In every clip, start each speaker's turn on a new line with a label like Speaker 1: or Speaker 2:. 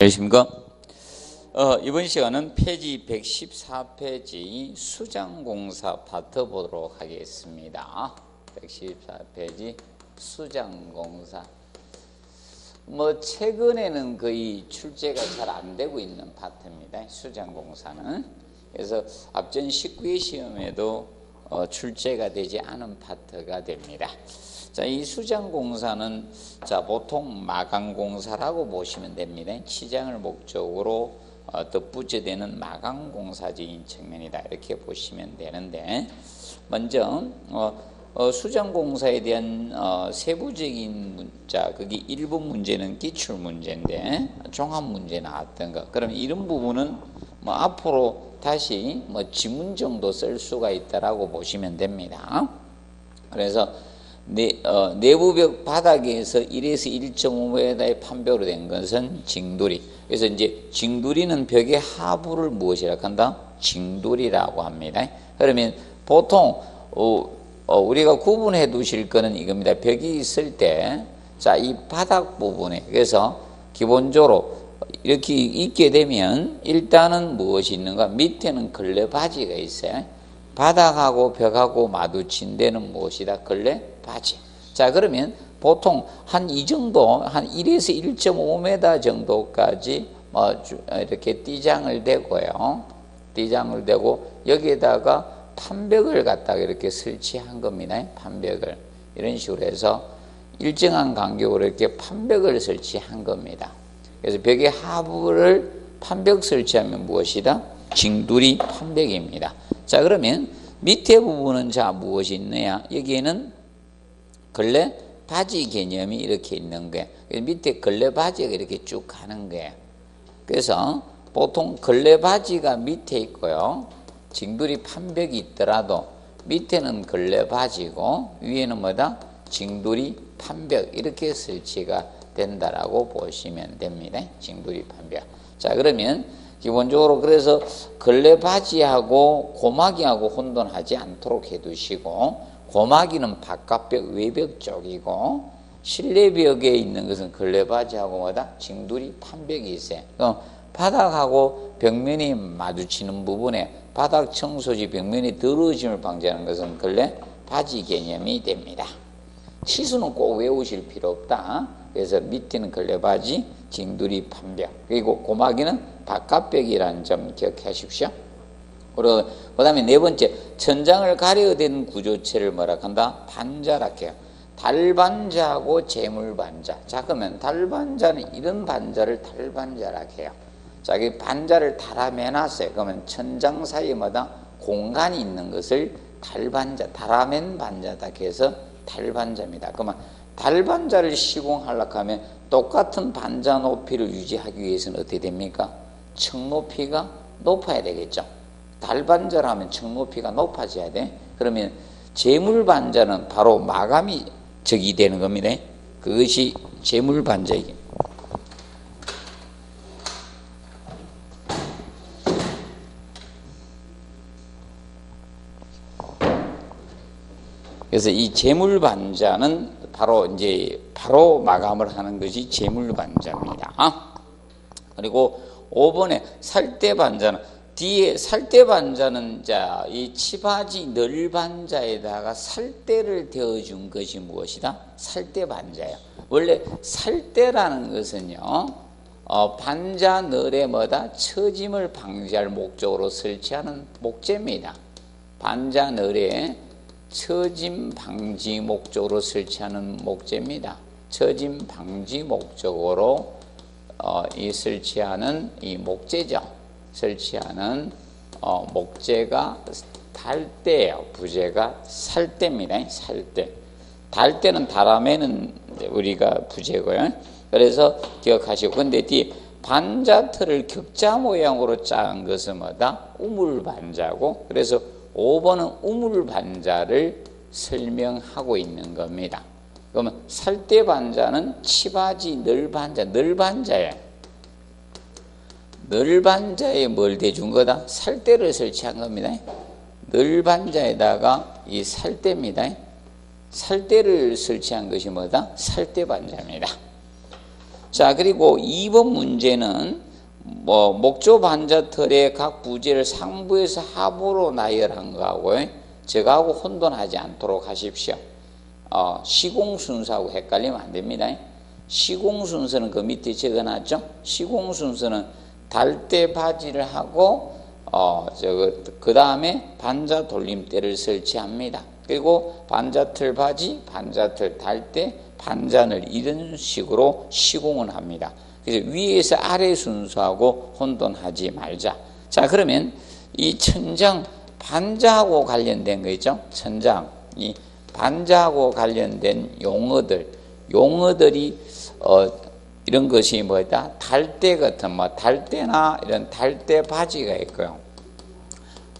Speaker 1: 안녕하십니까? 이번 시간은 페이지 114페이지 수장공사 파트 보도록 하겠습니다. 114페이지 수장공사. 최근에는 거의 출제가 잘 안 되고 있는 파트입니다. 수장공사는. 그래서 앞전 19회 시험에도 출제가 되지 않은 파트가 됩니다. 자, 이 수장공사는 보통 마감공사라고 보시면 됩니다. 치장을 목적으로 덧붙여되는 마감공사적인 측면이다, 이렇게 보시면 되는데, 먼저 수장공사에 대한 세부적인 문자, 그게 1번 문제는 기출문제인데 종합문제 나왔던 거, 그럼 이런 부분은 앞으로 다시 지문 정도 쓸 수가 있다라고 보시면 됩니다. 그래서 내부벽 바닥에서 1에서 1.5m의 판벽으로 된 것은 징돌이. 그래서 이제 징돌이는 벽의 하부를 무엇이라고 한다? 징돌이라고 합니다. 그러면 보통 우리가 구분해 두실 거는 이겁니다. 벽이 있을 때, 이 바닥 부분에, 그래서 기본적으로 이렇게 있게 되면 일단은 무엇이 있는가? 밑에는 걸레바지가 있어요. 바닥하고 벽하고 마주친 데는 무엇이다? 걸레바지. 자, 그러면 보통 한 이 정도, 한 1에서 1.5m 정도까지 이렇게 띠장을 대고요. 띠장을 대고 여기에다가 판벽을 갖다가 이렇게 설치한 겁니다. 판벽을. 이런 식으로 해서 일정한 간격으로 이렇게 판벽을 설치한 겁니다. 그래서 벽의 하부를 판벽 설치하면 무엇이다? 징두리 판벽입니다. 자, 그러면 밑에 부분은 무엇이 있느냐? 여기에는 걸레 바지 개념이 이렇게 있는 거예요. 밑에 걸레 바지가 이렇게 쭉 가는 거예요. 그래서 보통 걸레 바지가 밑에 있고요. 징두리 판벽이 있더라도 밑에는 걸레 바지고 위에는 뭐다? 징두리 판벽, 이렇게 설치가 된다라고 보시면 됩니다. 징두리 판벽. 자, 그러면 기본적으로 그래서 걸레 바지하고 고마기하고 혼돈하지 않도록 해두시고, 고마기는 바깥벽 외벽 쪽이고 실내벽에 있는 것은 걸레 바지하고 뭐다? 징두리 판벽이 있어요. 바닥하고 벽면이 마주치는 부분에 바닥 청소지 벽면이 더러워짐을 방지하는 것은 걸레 바지 개념이 됩니다. 치수는 꼭 외우실 필요 없다. 그래서 밑에는 걸레 바지, 징두리 판벽, 그리고 고마기는 바깥벽이라는 점 기억하십시오. 그리고 그 다음에 네 번째, 천장을 가려된 구조체를 뭐라 한다? 반자라 해요. 달반자하고 재물반자. 자, 그러면 달반자는 이런 반자를 달반자라 해요. 자, 이 반자를 달아매놨어요. 그러면 천장 사이에 뭐다? 공간이 있는 것을 달반자, 달아맨 반자다 해서 달반자입니다. 그러면 달반자를 시공하려고 하면 똑같은 반자 높이를 유지하기 위해서는 어떻게 됩니까? 층 높이가 높아야 되겠죠. 달반자라면 층 높이가 높아져야 돼. 그러면 재물반자는 바로 마감이 적이 되는 겁니다. 그것이 재물반자이기. 그래서 이 재물반자는 바로 마감을 하는 것이 재물반자입니다. 그리고 5번에 살대반자는, 뒤에 살대반자는 이 치바지 널반자에다가 살대를 대어준 것이 무엇이다? 살대반자예요. 원래 살대라는 것은요, 반자 널에 뭐다? 처짐을 방지할 목적으로 설치하는 목재입니다. 반자 널에 처짐 방지 목적으로 설치하는 목재입니다. 처짐 방지 목적으로 설치하는 이 목재죠. 설치하는 목재가 달대예요. 부재가 살대입니다. 살대. 달대는 달아매는 우리가 부재고요. 그래서 기억하시고, 근데 뒤 반자틀을 격자 모양으로 짠 것은 뭐다? 우물반자고, 그래서 5번은 우물반자를 설명하고 있는 겁니다. 그러면 살대반자는 치바지 널반자, 널반자예요. 널반자에 뭘 대준 거다? 살대를 설치한 겁니다. 널반자에다가 이 살대입니다. 살대를 설치한 것이 뭐다? 살대반자입니다. 자, 그리고 2번 문제는 목조 반자틀의 각 부재를 상부에서 하부로 나열한 거하고 저거하고 혼돈하지 않도록 하십시오. 시공 순서하고 헷갈리면 안 됩니다. 시공 순서는 그 밑에 적어놨죠. 시공 순서는 달대 바지를 하고 그 다음에 반자 돌림대를 설치합니다. 그리고 반자틀 바지, 반자틀 달대, 반잔을 이런 식으로 시공을 합니다. 그래서 위에서 아래 순서하고 혼돈하지 말자. 자, 그러면 이 천장 반자하고 관련된 거 있죠? 천장 이 반자하고 관련된 용어들이 이런 것이 뭐다? 달대 같은 달대나 이런 달대 바지가 있고요.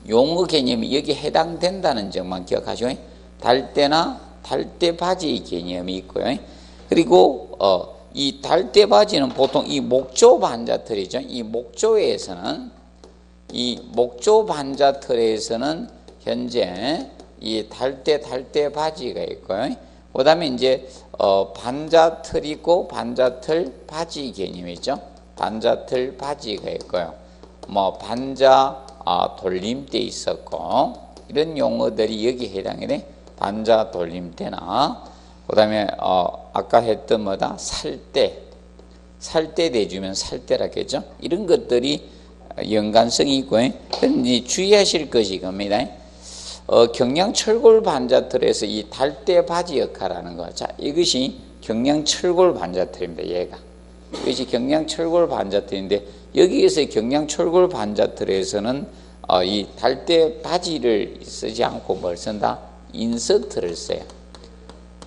Speaker 1: 용어 개념이 여기 해당된다는 점만 기억하시고 달대나 달대 바지 개념이 있고요. 그리고 이 달대 바지는 보통 이 목조 반자틀이죠. 이 목조 반자틀에서는 현재 이 달대 바지가 있고요. 그다음에 이제 반자틀 있고 반자틀 바지 개념이죠. 반자틀 바지가 있고요. 반자 돌림대 있었고 이런 용어들이 여기 해당이 돼. 반자 돌림대나 그다음에 아까 했던 살대 대주면 살대라겠죠. 이런 것들이 연관성이 있고 주의하실 것이 겁니다. 경량 철골 반자틀에서 이 달대 바지 역할하는 거. 자, 이것이 경량 철골 반자틀입니다. 이것이 경량 철골 반자틀인데 여기에서 경량 철골 반자틀에서는 이 달대 바지를 쓰지 않고 뭘 쓴다? 인서트를 써요.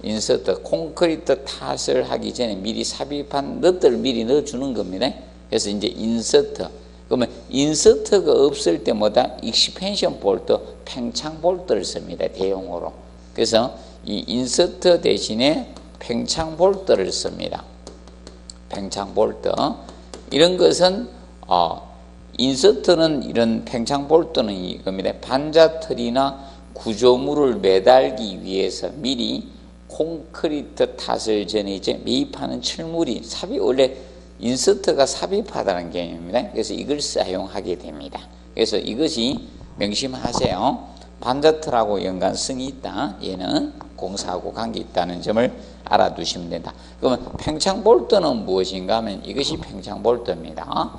Speaker 1: 인서트, 콘크리트 탓을 하기 전에 미리 삽입한 넛들을 미리 넣어주는 겁니다. 그래서 이제 인서트. 그러면 인서트가 없을 때마다 익스펜션 볼트, 팽창 볼트를 씁니다. 대용으로. 그래서 이 인서트 대신에 팽창 볼트를 씁니다. 팽창 볼트. 이런 것은 인서트는 이런 팽창 볼트는 이겁니다. 반자틀이나 구조물을 매달기 위해서 미리 콘크리트 탓을 전에 이제 매입하는 철물이 원래 인서트가 삽입하다는 개념입니다. 그래서 이걸 사용하게 됩니다. 그래서 이것이 명심하세요. 반자틀하고 연관성이 있다. 얘는 공사하고 관계 있다는 점을 알아두시면 된다. 그러면 팽창 볼트는 무엇인가 하면 이것이 팽창 볼트입니다.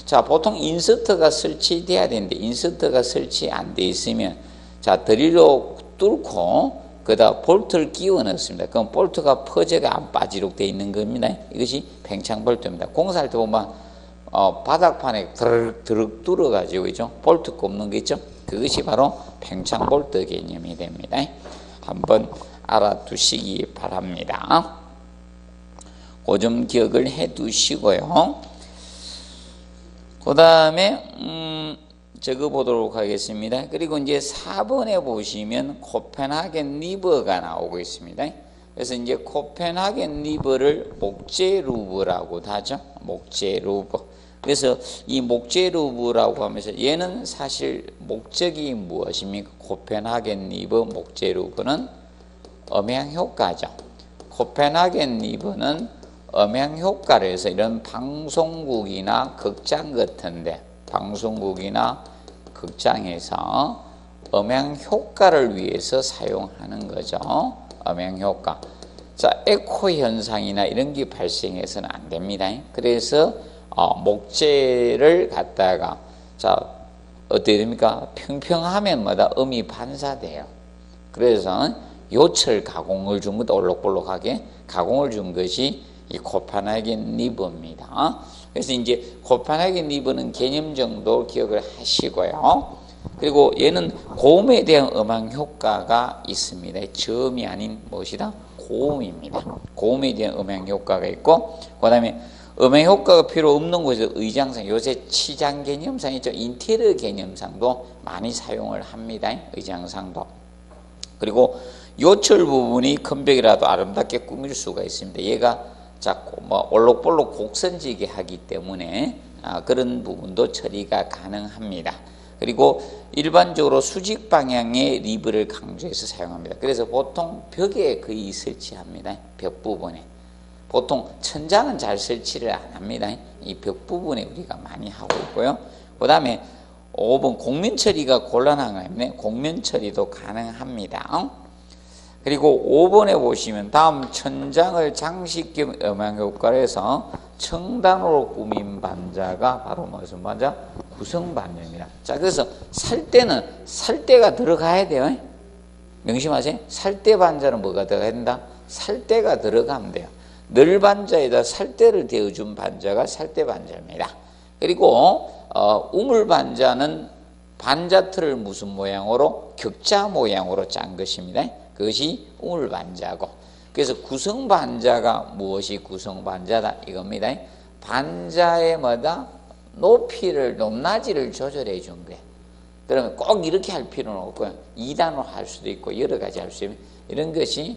Speaker 1: 자, 보통 인서트가 설치돼야 되는데 인서트가 설치 안 돼 있으면 자, 드릴로 뚫고 그다음 볼트를 끼워 넣습니다. 그럼 볼트가 퍼져가 안 빠지도록 되어 있는 겁니다. 이것이 팽창 볼트입니다. 공사할 때 보면 바닥판에 드륵 뚫어가지고 있죠. 볼트 꼽는 거 있죠. 그것이 바로 팽창 볼트 개념이 됩니다. 한번 알아두시기 바랍니다. 그 점 기억을 해두시고요. 그 다음에 적어보도록 하겠습니다. 그리고 이제 4번에 보시면 코펜하겐 리버가 나오고 있습니다. 그래서 이제 코펜하겐 리버를 목재 루브라고도 하죠. 목재 루브. 그래서 이 목재 루브라고 하면서 얘는 사실 목적이 무엇입니까? 코펜하겐 리버 목재 루브는 음향 효과죠. 코펜하겐 리버는 음향 효과를 해서 이런 방송국이나 극장 같은데 방송국이나 극장에서 음향 효과를 위해서 사용하는 거죠. 음향 효과. 자, 에코 현상이나 이런 게 발생해서는 안 됩니다. 그래서 목재를 갖다가 자 어떻게 됩니까? 평평하면마다 음이 반사돼요. 그래서 요철 가공을 준 것도 올록볼록하게 가공을 준 것이 이 코펜하겐 리버입니다. 그래서 이제 코펜하겐 리버는 개념 정도 기억을 하시고요. 그리고 얘는 고음에 대한 음향 효과가 있습니다. 저음이 아닌 무엇이다? 고음입니다. 고음에 대한 음향 효과가 있고, 그 다음에 음향 효과가 필요 없는 곳에서 의장상, 요새 치장 개념상이죠. 인테리어 개념상도 많이 사용을 합니다. 의장상도. 그리고 요철 부분이 큰 벽이라도 아름답게 꾸밀 수가 있습니다. 얘가 자꾸 올록볼록 곡선지게 하기 때문에 그런 부분도 처리가 가능합니다. 그리고 일반적으로 수직 방향의 리브를 강조해서 사용합니다. 그래서 보통 벽에 거의 설치합니다. 벽 부분에. 보통 천장은 잘 설치를 안 합니다. 이 벽 부분에 우리가 많이 하고 있고요. 그 다음에 5번 곡면 처리가 곤란한 거 때문에 곡면 처리도 가능합니다. 그리고 5번에 보시면 다음 천장을 장식 겸 음향 효과를 해서 청단으로 꾸민 반자가 바로 무슨 반자? 구성 반자입니다. 자, 그래서 살 때는 살대가 들어가야 돼요. 명심하세요. 살대 반자는 뭐가 들어가야 된다? 살대가 들어가면 돼요. 늘 반자에다 살대를 대어준 반자가 살대 반자입니다. 그리고 우물 반자는 반자 틀을 무슨 모양으로? 격자 모양으로 짠 것입니다. 그것이 우물 반자고, 그래서 구성 반자가 무엇이 구성 반자다 이겁니다. 반자의 뭐다? 높이를 높낮이를 조절해 준 거예요. 그러면 꼭 이렇게 할 필요는 없고요. 2단으로 할 수도 있고 여러 가지 할 수 있는 이런 것이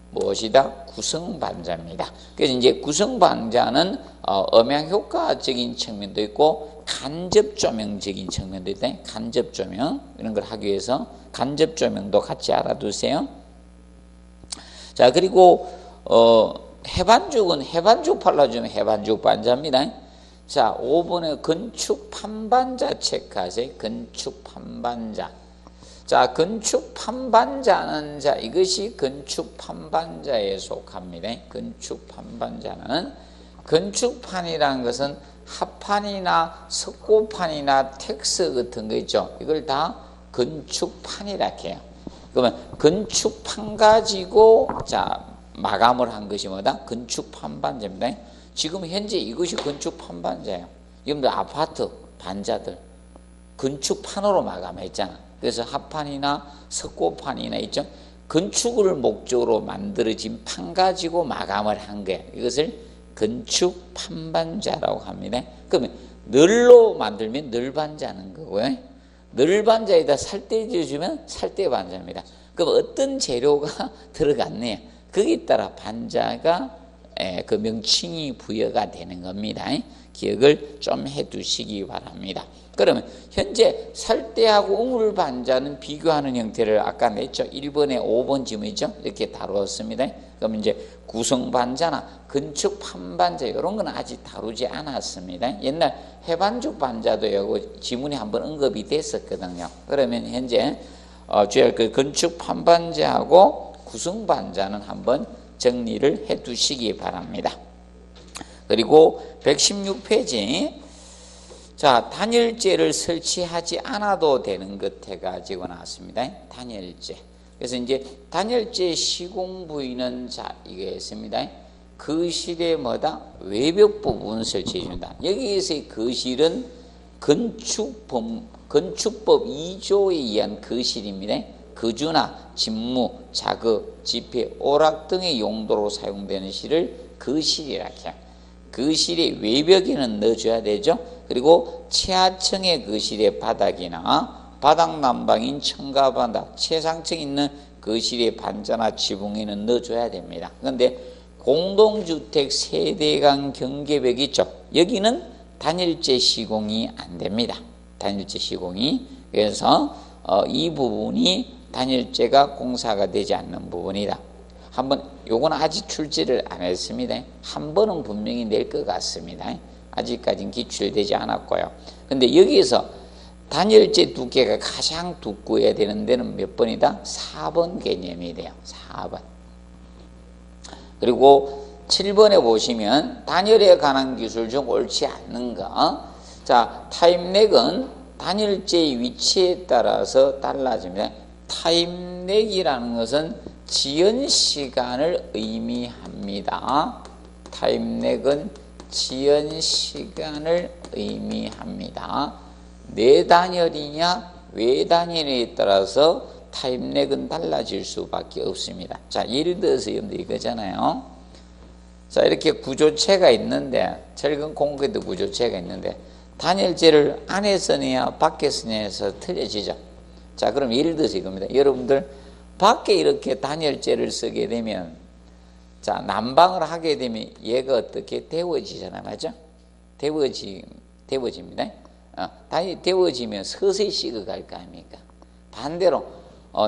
Speaker 1: 무엇이다? 구성 반자입니다. 그래서 이제 구성 반자는 음향 효과적인 측면도 있고 간접 조명적인 측면도 있다. 간접 조명 이런 걸 하기 위해서 간접 조명도 같이 알아두세요. 자, 그리고 해반죽은 해반죽 발라주면 해반죽 반자입니다. 자, 5번에 건축 판반자 체크하세요. 건축 판반자. 자, 건축 판반자는 자 이것이 건축 판반자에 속합니다. 건축 판반자는 건축판이라는 것은 합판이나 석고판이나 텍스 같은 거 있죠. 이걸 다 건축판이라 해요. 그러면 건축판 가지고 자 마감을 한 것이 뭐다? 건축판 반자입니다. 지금 현재 이것이 건축판 반자예요. 여러분들 아파트 반자들 건축판으로 마감했잖아. 그래서 합판이나 석고판이나 있죠. 건축을 목적으로 만들어진 판 가지고 마감을 한 거예요. 이것을 건축판 반자라고 합니다. 그러면 늘로 만들면 늘반자는 거고요. 늘반자에다 살대 지어주면 살대 반자입니다. 그럼 어떤 재료가 들어갔네요. 거기에 따라 반자가 그 명칭이 부여가 되는 겁니다. 기억을 좀 해두시기 바랍니다. 그러면 현재 살대하고 우물 반자는 비교하는 형태를 아까 냈죠. 1번에 5번 지문이죠. 이렇게 다루었습니다. 그럼 이제 구성 반자나 건축 판반자 이런 건 아직 다루지 않았습니다. 옛날 해반죽 반자도 여기 지문에 한번 언급이 됐었거든요. 그러면 현재 주요 그 건축 판반자하고 구성 반자는 한번 정리를 해 두시기 바랍니다. 그리고 116페이지 자 단열재를 설치하지 않아도 되는 것 해가지고 나왔습니다. 단열재. 그래서 이제 단열재 시공 부위는 자 이게 있습니다. 거실의 뭐다? 외벽 부분 설치해 준다. 여기에서의 거실은 건축법 2조에 의한 거실입니다. 거주나 집무, 작업, 집회, 오락 등의 용도로 사용되는 실을 거실이라 해요. 거실의 외벽에는 넣어줘야 되죠. 그리고 최하층의 거실의 바닥이나 바닥 난방인 청가바닥, 최상층 있는 거실의 반자나 지붕에는 넣어줘야 됩니다. 그런데 공동주택 세대간 경계벽 있죠. 여기는 단열재 시공이 안 됩니다. 단열재 시공이. 그래서 이 부분이 단열재가 공사가 되지 않는 부분이다. 한번 요건 아직 출제를 안 했습니다. 한 번은 분명히 낼 것 같습니다. 아직까지는 기출되지 않았고요. 근데 여기에서 단열재 두께가 가장 두꺼워야 되는 데는 몇 번이다? 4번 개념이 돼요. 4번. 그리고 7번에 보시면 단열에 관한 기술 중 옳지 않는 거. 자, 타임렉은 단열재의 위치에 따라서 달라집니다. 타임렉이라는 것은 지연 시간을 의미합니다. 타임렉은 지연 시간을 의미합니다. 내단열이냐 외단열에 따라서 타임렉은 달라질 수밖에 없습니다. 자, 예를 들어서 여러분들 이거잖아요. 자, 이렇게 구조체가 있는데 철근 콘크리트 구조체가 있는데 단열재를 안에서 내야 밖에서 내서 틀려지죠. 자, 그럼 예를 들어서 이겁니다. 여러분들 밖에 이렇게 단열재를 쓰게 되면 자, 난방을 하게 되면 얘가 어떻게 데워지잖아요. 맞죠? 데워집니다. 데워지면 서서히 식어갈 거 아닙니까? 반대로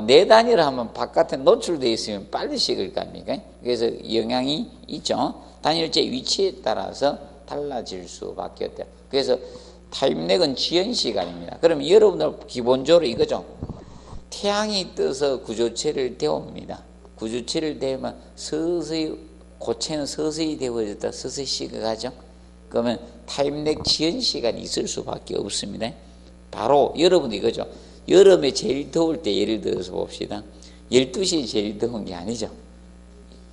Speaker 1: 내단열 하면 바깥에 노출되어 있으면 빨리 식을 거 아닙니까? 그래서 영향이 있죠. 단열재 위치에 따라서 달라질 수밖에 없대요. 그래서 타임렉은 지연 시간입니다. 그러면 여러분들 기본적으로 이거죠. 태양이 떠서 구조체를 데웁니다. 구조체를 데우면 서서히 고체는 서서히 데워졌다 서서히 식어가죠. 그러면 타임렉 지연 시간이 있을 수밖에 없습니다. 바로 여러분들 이거죠. 여름에 제일 더울 때 예를 들어서 봅시다. 12시에 제일 더운 게 아니죠.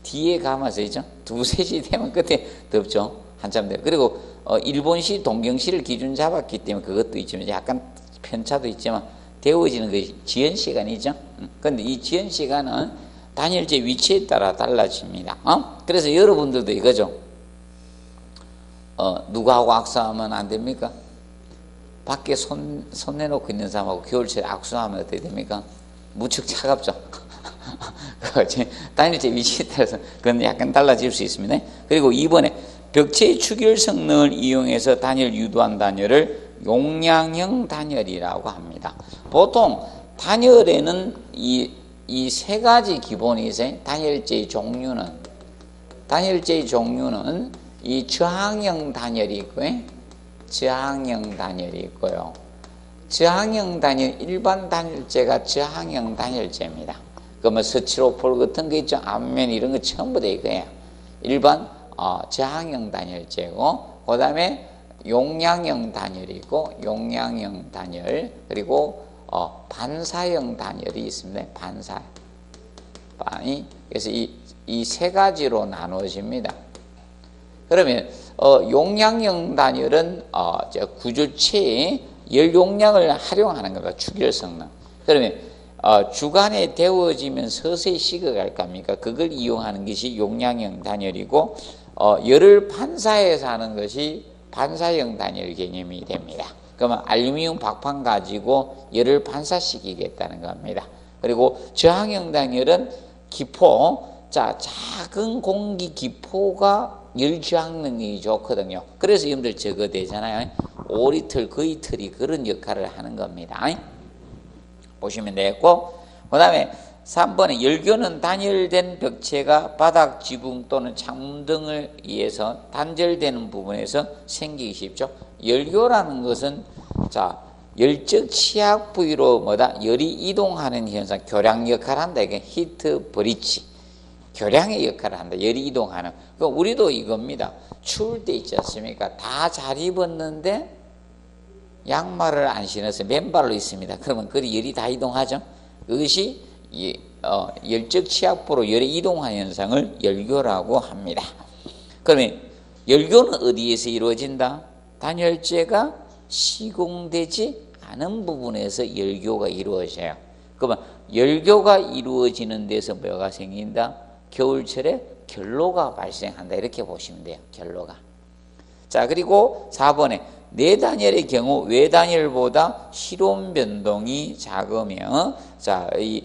Speaker 1: 뒤에 감아서 있죠. 2, 3시 되면 그때 덥죠. 한참 돼요. 그리고 일본시 동경시를 기준 잡았기 때문에 그것도 있지만 약간 편차도 있지만 데워지는 것이 지연 시간이죠. 그런데 이 지연 시간은 단열재 위치에 따라 달라집니다. 그래서 여러분들도 이거죠. 누구하고 악수하면 안 됩니까? 밖에 손 내놓고 있는 사람하고 겨울철에 악수하면 어떻게 됩니까? 무척 차갑죠. 단열재 위치에 따라서 그건 약간 달라질 수 있습니다. 그리고 2번에 벽체의 추결 성능을 이용해서 단열 유도한 단열을 용량형 단열이라고 합니다. 보통 단열에는 이 세 가지 기본이 있어요. 단열재의 종류는 이 저항형 단열이 있고요. 저항형 단열이 있고요. 저항형 단열, 일반 단열재가 저항형 단열재입니다. 그러면 스티로폴 같은 거 있죠. 앞면 이런 거 전부 다 이거예요. 일반 저항형 단열재고, 그 다음에 용량형 단열이 있고, 용량형 단열, 그리고 반사형 단열이 있습니다. 그래서 이 세 가지로 나누어집니다. 그러면 용량형 단열은 구조체의 열 용량을 활용하는 겁니다. 추결 성능. 그러면 주간에 데워지면 서서히 식어갈 겁니까? 그걸 이용하는 것이 용량형 단열이고, 열을 반사해서 하는 것이 반사형 단열 개념이 됩니다. 그러면 알루미늄 박판 가지고 열을 반사시키겠다는 겁니다. 그리고 저항형 단열은 기포, 작은 공기 기포가 열 저항능력이 좋거든요. 그래서 여러분들 저거 되잖아요. 오리틀, 거위틀이 그런 역할을 하는 겁니다. 보시면 되겠고, 그 다음에 3번에 열교는 단열된 벽체가 바닥, 지붕 또는 창문 등을 위해서 단절되는 부분에서 생기기 쉽죠. 열교라는 것은 열적 취약 부위로 열이 이동하는 현상, 교량 역할을 한다. 이게 히트 브리지, 교량의 역할을 한다. 열이 이동하는. 그럼 우리도 이겁니다. 추울 때 있지 않습니까? 다 잘 입었는데 양말을 안 신어서 맨발로 있습니다. 그러면 그 열이 다 이동하죠. 그것이 열적 취약부로 열이 이동하는 현상을 열교라고 합니다. 그러면 열교는 어디에서 이루어진다? 단열재가 시공되지 않은 부분에서 열교가 이루어져요. 그러면 열교가 이루어지는 데서 뭐가 생긴다? 겨울철에 결로가 발생한다. 이렇게 보시면 돼요. 결로가. 자, 그리고 4번에 내단열의 경우 외단열보다 실온 변동이 작으며, 이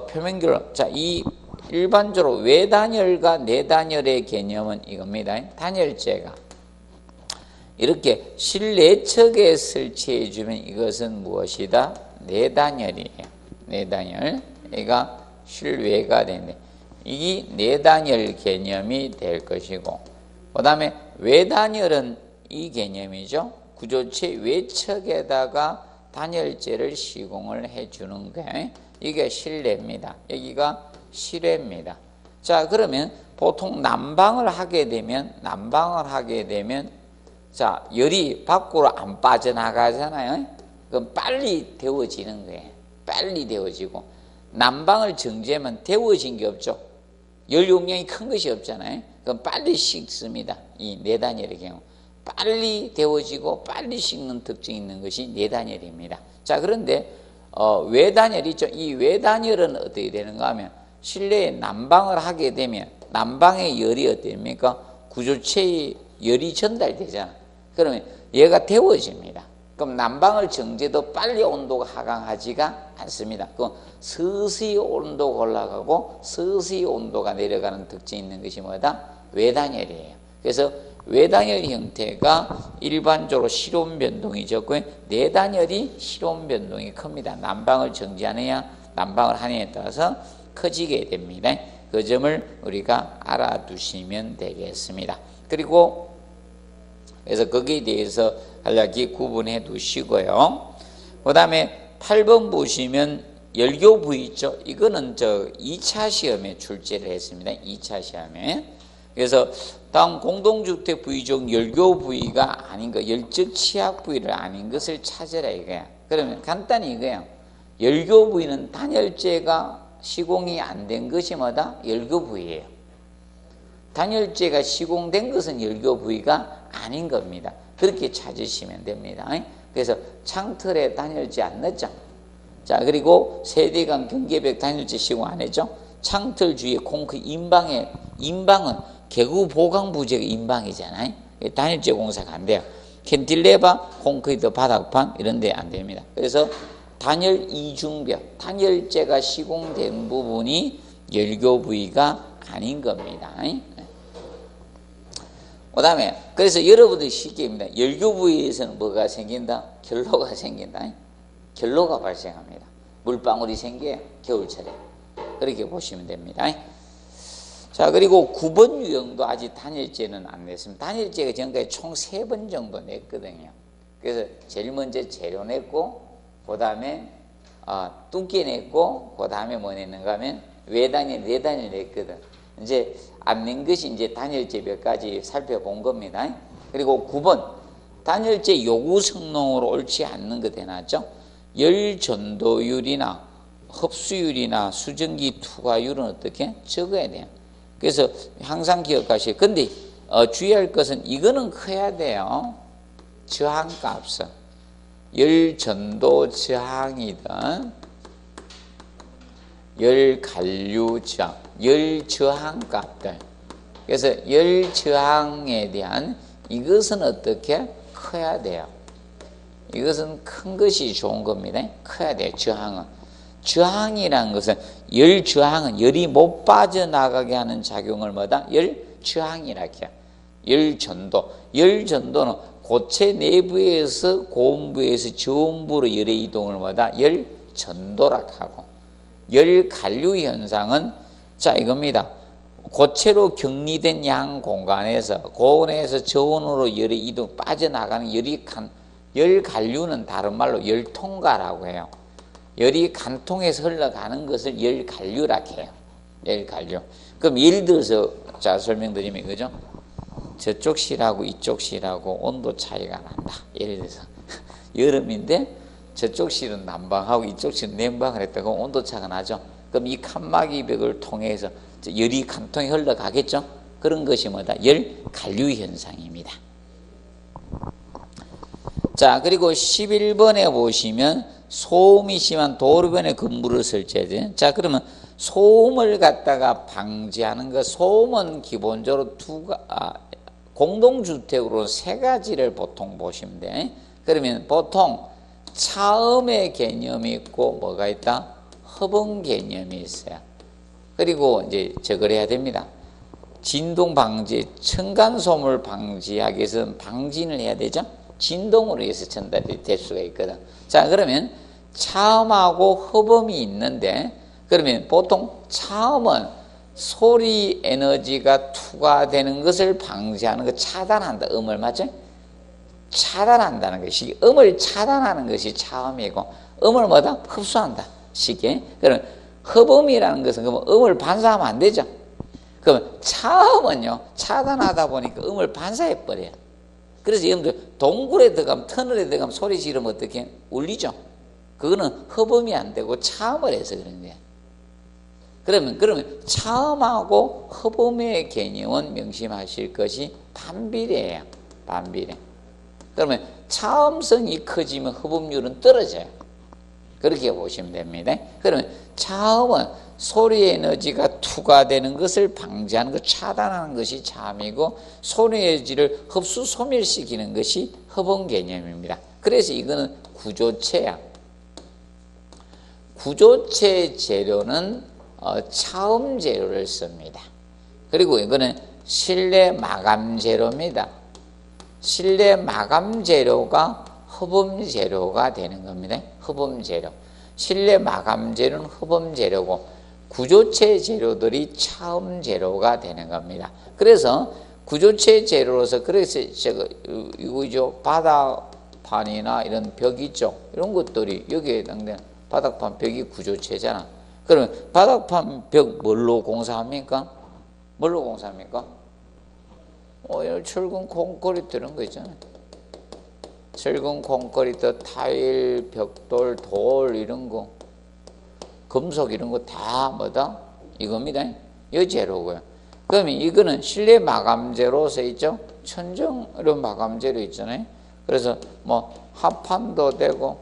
Speaker 1: 표면결로, 이 일반적으로 외단열과 내단열의 개념은 이겁니다. 단열재가 이렇게 실내측에 설치해 주면 이것은 무엇이다? 내단열이에요. 내단열. 얘가 실외가 되는데 이게 내단열 개념이 될 것이고, 그 다음에 외단열은 이 개념이죠. 구조체 외측에다가 단열재를 시공을 해 주는 게 이게 실내입니다. 여기가 실외입니다. 자, 그러면 보통 난방을 하게 되면 열이 밖으로 안 빠져나가잖아요. 그럼 빨리 데워지는 거예요. 빨리 데워지고, 난방을 정지하면 데워진 게 없죠. 열 용량이 큰 것이 없잖아요. 그럼 빨리 식습니다. 이 내단열의 경우. 빨리 데워지고 빨리 식는 특징이 있는 것이 내단열입니다. 자, 그런데 외단열이 있죠. 이 외단열은 어떻게 되는가 하면 실내에 난방을 하게 되면 난방의 열이 어떻게 됩니까? 구조체에 열이 전달되잖아. 그러면 얘가 데워집니다. 그럼 난방을 정지해도 빨리 온도가 하강하지가 않습니다. 그럼 서서히 온도가 올라가고 서서히 온도가 내려가는 특징이 있는 것이 뭐다? 외단열이에요. 그래서 외단열 형태가 일반적으로 실온 변동이 적고 내단열이 실온 변동이 큽니다. 난방을 정지하느냐 난방을 하느냐에 따라서 커지게 됩니다. 그 점을 우리가 알아두시면 되겠습니다. 그리고 그래서 거기에 대해서 간략히 구분해 두시고요. 그 다음에 8번 보시면 열교 부위 있죠. 이거는 2차 시험에 출제를 했습니다. 2차 시험에. 그래서 다음 공동주택 부위 중 열교 부위가 아닌 것, 열적 취약 부위를 아닌 것을 찾으라 이거야. 그러면 간단히 이거야. 열교 부위는 단열재가 시공이 안 된 것이 뭐다? 열교 부위예요. 단열재가 시공된 것은 열교 부위가 아닌 겁니다. 그렇게 찾으시면 됩니다. 그래서 창틀에 단열재 안 넣었죠. 자, 그리고 세대강 경계벽 단열재 시공 안 했죠. 창틀 주위에 콘크리트 인방은 개구 보강 부재가 인방이잖아요. 단열재 공사가 안 돼요. 캔틸레바, 콘크리트 바닥판 이런 데 안 됩니다. 그래서 단열 이중벽, 단열재가 시공된 부분이 열교 부위가 아닌 겁니다. 그 다음에 그래서 여러분들이 쉽게 입니다. 열교 부위에서는 뭐가 생긴다? 결로가 생긴다. 결로가 발생합니다. 물방울이 생겨요. 겨울철에. 그렇게 보시면 됩니다. 자, 그리고 9번 유형도 아직 단열재는 안 냈습니다. 단열재가 지금까지 총 3번 정도 냈거든요. 그래서 제일 먼저 재료 냈고, 그 다음에 뚜께 냈고, 그 다음에 뭐 냈는가 하면 외단열, 내단열 냈거든. 이제 안 낸 것이 이제 단열재 몇 가지 살펴본 겁니다. 그리고 9번 단열재 요구 성능으로 옳지 않는 거 대놨죠. 열 전도율이나 흡수율이나 수증기 투과율은 어떻게 적어야 돼요. 그래서 항상 기억하시고, 근데 주의할 것은 이거는 커야 돼요. 저항값은 열 전도 저항이든 열 간류 저항, 열 저항값들. 그래서 열 저항에 대한 이것은 어떻게 커야 돼요. 이것은 큰 것이 좋은 겁니다. 커야 돼요. 저항은. 저항이라는 것은 열 저항은 열이 못 빠져나가게 하는 작용을 뭐다? 열 저항이라고 해요. 열 전도. 열 전도는 고체 내부에서 고온부에서 저온부로 열의 이동을 뭐다? 열 전도라고 하고, 열 간류 현상은 자 이겁니다. 고체로 격리된 양 공간에서 고온에서 저온으로 열의 이동 빠져나가는 열 간류는 다른 말로 열 통과라고 해요. 열이 간통에서 흘러가는 것을 열 간류라고 해요. 열 간류. 그럼 예를 들어서 자 설명드리면 그죠? 저쪽 실하고 이쪽 실하고 온도 차이가 난다. 예를 들어서 여름인데 저쪽 실은 난방하고 이쪽 실은 냉방을 했다고 온도 차가 나죠. 그럼 이 칸막이 벽을 통해서 열이 간통에 흘러가겠죠. 그런 것이 뭐다? 열 간류 현상입니다. 자, 그리고 11번에 보시면 소음이 심한 도로변에 건물을 설치해야. 자, 그러면 소음을 갖다가 방지하는 것, 소음은 기본적으로 공동주택으로 3가지를 보통 보시면 돼. 그러면 보통 차음의 개념이 있고 뭐가 있다? 허분 개념이 있어요. 그리고 이제 저걸 해야 됩니다. 진동 방지, 층간소음을 방지하기 위해서는 방진을 해야 되죠. 진동으로 해서 전달이 될 수가 있거든. 자, 그러면 차음하고 허범이 있는데, 그러면 보통 차음은 소리 에너지가 투과되는 것을 방지하는 것, 차단한다. 음을 맞죠? 차단한다는 것이, 음을 차단하는 것이 차음이고, 음을 뭐다? 흡수한다. 쉽게. 그럼 허범이라는 것은 그러면 음을 반사하면 안 되죠. 그럼 차음은요, 차단하다 보니까 음을 반사해버려요. 그래서 여러분들 동굴에 들어가면, 터널에 들어가면 소리 지르면 어떻게 울리죠? 그거는 허범이 안 되고 차음을 해서 그런 거예요. 그러면 차음하고 허범의 개념은 명심하실 것이 반비례예요. 반비례. 그러면 차음성이 커지면 허범률은 떨어져요. 그렇게 보시면 됩니다. 그러면 차음은 소리 에너지가 투과되는 것을 방지하는 것, 차단하는 것이 차음이고, 소리 에너지를 흡수 소멸시키는 것이 허범 개념입니다. 그래서 이거는 구조체야. 구조체 재료는 차음 재료를 씁니다. 그리고 이거는 실내 마감 재료입니다. 실내 마감 재료가 허범 재료가 되는 겁니다. 허범 재료. 실내 마감 재료는 흡음 재료고 구조체 재료들이 차음 재료가 되는 겁니다. 그래서 구조체 재료로서 그래서 제가 이거죠 바닥판이나 이런 벽 있죠 이런 것들이 여기에 해당되는 바닥판 벽이 구조체잖아. 그러면 바닥판 벽 뭘로 공사합니까? 뭘로 공사합니까? 철근 콘크리트 이런 거 있잖아요. 철근 콘크리트, 타일, 벽돌, 돌 이런 거, 금속 이런 거 다 뭐다? 이겁니다. 이 재료고요. 그러면 이거는 실내 마감재로 써 있죠. 천정 이런 마감재로 있잖아요. 그래서 뭐 합판도 되고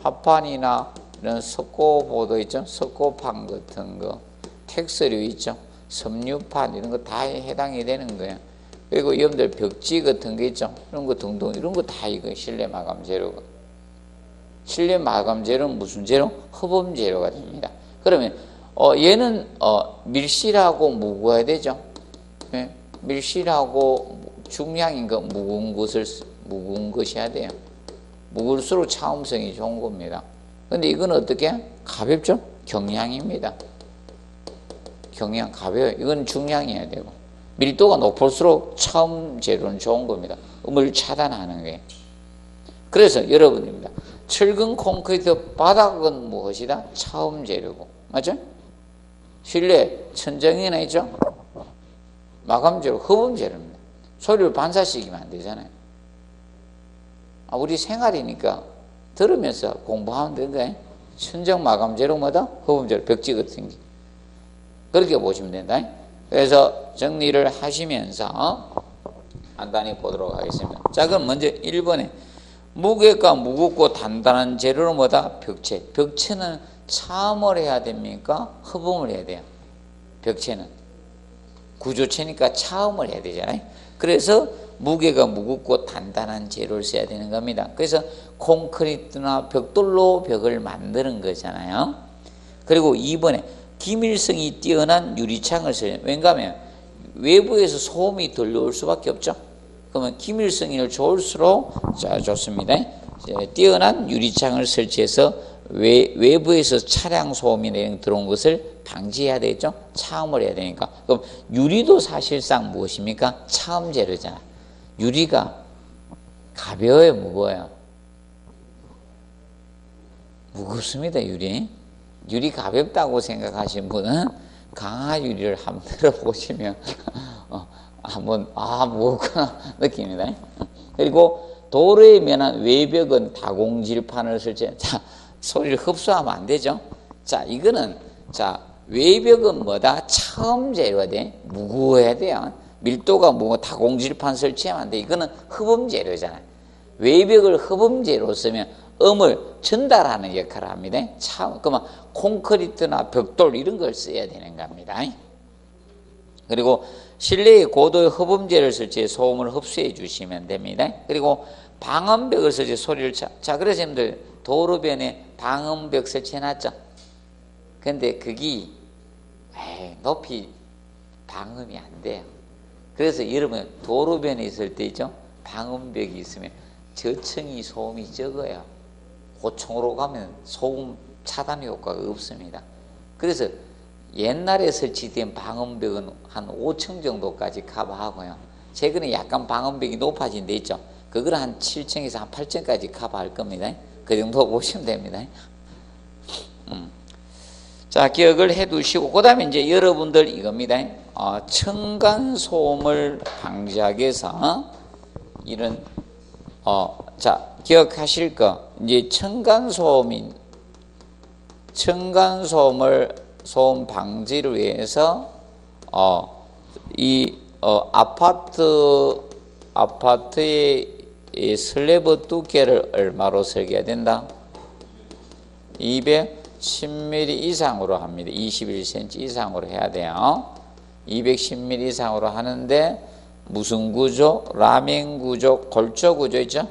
Speaker 1: 합판이나 이런 석고보도 있죠. 석고판 같은 거, 텍스류 있죠. 섬유판 이런 거 다 해당이 되는 거예요. 그리고 여러분들 벽지 같은 거 있죠. 이런 거 등등 이런 거 다 이거 실내 마감 재료고. 실내 마감 재료는 무슨 재료? 흡음 재료가 됩니다. 그러면 얘는 밀실하고 무거워야 되죠. 네? 밀실하고 중량인 거 무거운 것이어야 돼요. 무거울수록 차음성이 좋은 겁니다. 근데 이건 어떻게? 가볍죠? 경량입니다. 경량 가벼워요. 이건 중량이어야 되고 밀도가 높을수록 차음 재료는 좋은 겁니다. 음을 차단하는 거예요. 그래서 여러분입니다. 철근 콘크리트 바닥은 무엇이다? 차음 재료고 맞죠? 실내 천정이나 있죠? 마감 재료, 흡음 재료입니다. 소리를 반사시키면 안 되잖아요. 우리 생활이니까 들으면서 공부하면 되는 거예요. 천정 마감 재료 뭐다? 흡음 재료, 벽지 같은 게. 그렇게 보시면 된다. 그래서 정리를 하시면서 간단히 보도록 하겠습니다. 자, 그럼 먼저 1번에 무게가 무겁고 단단한 재료로 뭐다? 벽체. 벽체는 차음을 해야 됩니까? 흡음을 해야 돼요. 벽체는. 구조체니까 차음을 해야 되잖아요. 그래서 무게가 무겁고 단단한 재료를 써야 되는 겁니다. 그래서 콘크리트나 벽돌로 벽을 만드는 거잖아요. 그리고 2번에 기밀성이 뛰어난 유리창을 써야 돼요. 왜냐하면 외부에서 소음이 들려올 수밖에 없죠. 그러면 기밀성이 좋을수록 자 좋습니다. 뛰어난 유리창을 설치해서 외부에서 차량 소음이 들어온 것을 방지해야 되겠죠. 차음을 해야 되니까. 그럼 유리도 사실상 무엇입니까? 차음 재료잖아. 유리가 가벼워요, 무거워요? 무겁습니다, 유리. 유리 가볍다고 생각하시는 분은 강화 유리를 한번 들어보시면 한번 무겁구나 느낍니다. 그리고 도로에 면한 외벽은 다공질판을 설치해. 자, 소리를 흡수하면 안 되죠. 자, 이거는 외벽은 뭐다? 차음 재료가 돼. 무거워야 돼요. 밀도가 무거워 다공질판 설치하면 안 돼. 이거는 흡음 재료잖아요. 외벽을 흡음 재료로 쓰면 음을 전달하는 역할을 합니다. 그러면 콘크리트나 벽돌 이런 걸 써야 되는 겁니다. 그리고 실내에 고도의 흡음재를 설치해 소음을 흡수해 주시면 됩니다. 그리고 방음벽을 설치해 소리를 자 그래서 여러분들 도로변에 방음벽 설치해 놨죠. 근데 그게 높이 방음이 안 돼요. 그래서 여러분 도로변에 있을 때 있죠. 방음벽이 있으면 저층이 소음이 적어요. 고층으로 가면 소음 차단 효과가 없습니다. 그래서 옛날에 설치된 방음벽은 한 5층 정도까지 커버하고요. 최근에 약간 방음벽이 높아진 데 있죠. 그걸 한 7층에서 한 8층까지 커버할 겁니다. 그 정도 보시면 됩니다. 자, 기억을 해 두시고, 그 다음에 이제 여러분들 이겁니다. 층간소음을 방지하기 위해서 이런, 자, 기억하실 거, 이제 소음 방지를 위해서, 아파트의 이 슬래브 두께를 얼마로 설계해야 된다? 210mm 이상으로 합니다. 21cm 이상으로 해야 돼요. 210mm 이상으로 하는데 무슨 구조? 라멘 구조, 골조 구조 있죠?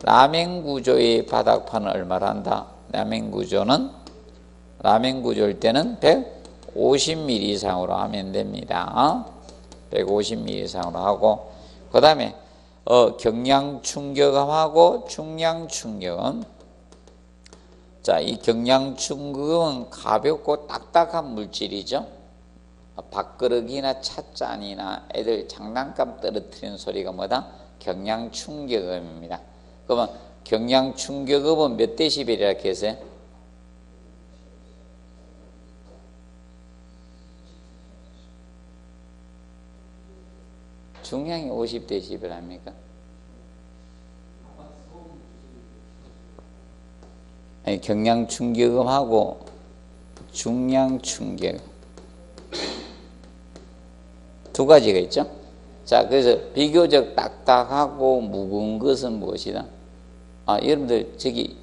Speaker 1: 라멘 구조의 바닥판은 얼마로 한다? 라멘 구조일 때는 150mm 이상으로 하면 됩니다. 150mm 이상으로 하고, 그 다음에 경량 충격음하고 중량 충격음. 자, 이 경량충격은 가볍고 딱딱한 물질이죠. 밥그릇이나 찻잔이나 애들 장난감 떨어뜨리는 소리가 뭐다? 경량충격음입니다. 그러면 경량충격음은 몇 데시벨이라고 했어요? 중량이 50데시벨 아닙니까? 아니, 경량충격음하고 중량충격 두 가지가 있죠. 자, 그래서 비교적 딱딱하고 무거운 것은 무엇이다? 여러분들 저기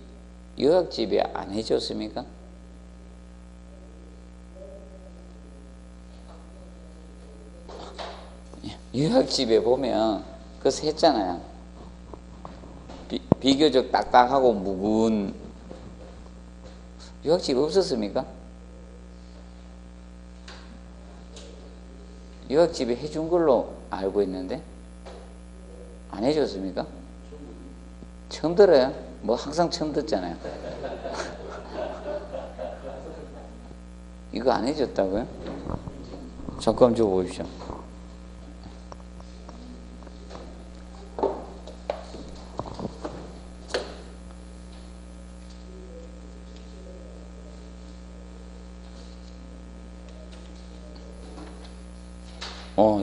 Speaker 1: 유학집에 안 해줬습니까? 유학집에 보면 그것을 했잖아요. 비교적 딱딱하고 무거운 유학집 없었습니까? 유학집에 해준 걸로 알고 있는데 안 해줬습니까? 처음 들어요? 뭐 항상 처음 듣잖아요. 이거 안 해줬다고요? 잠깐 줘 보십시오.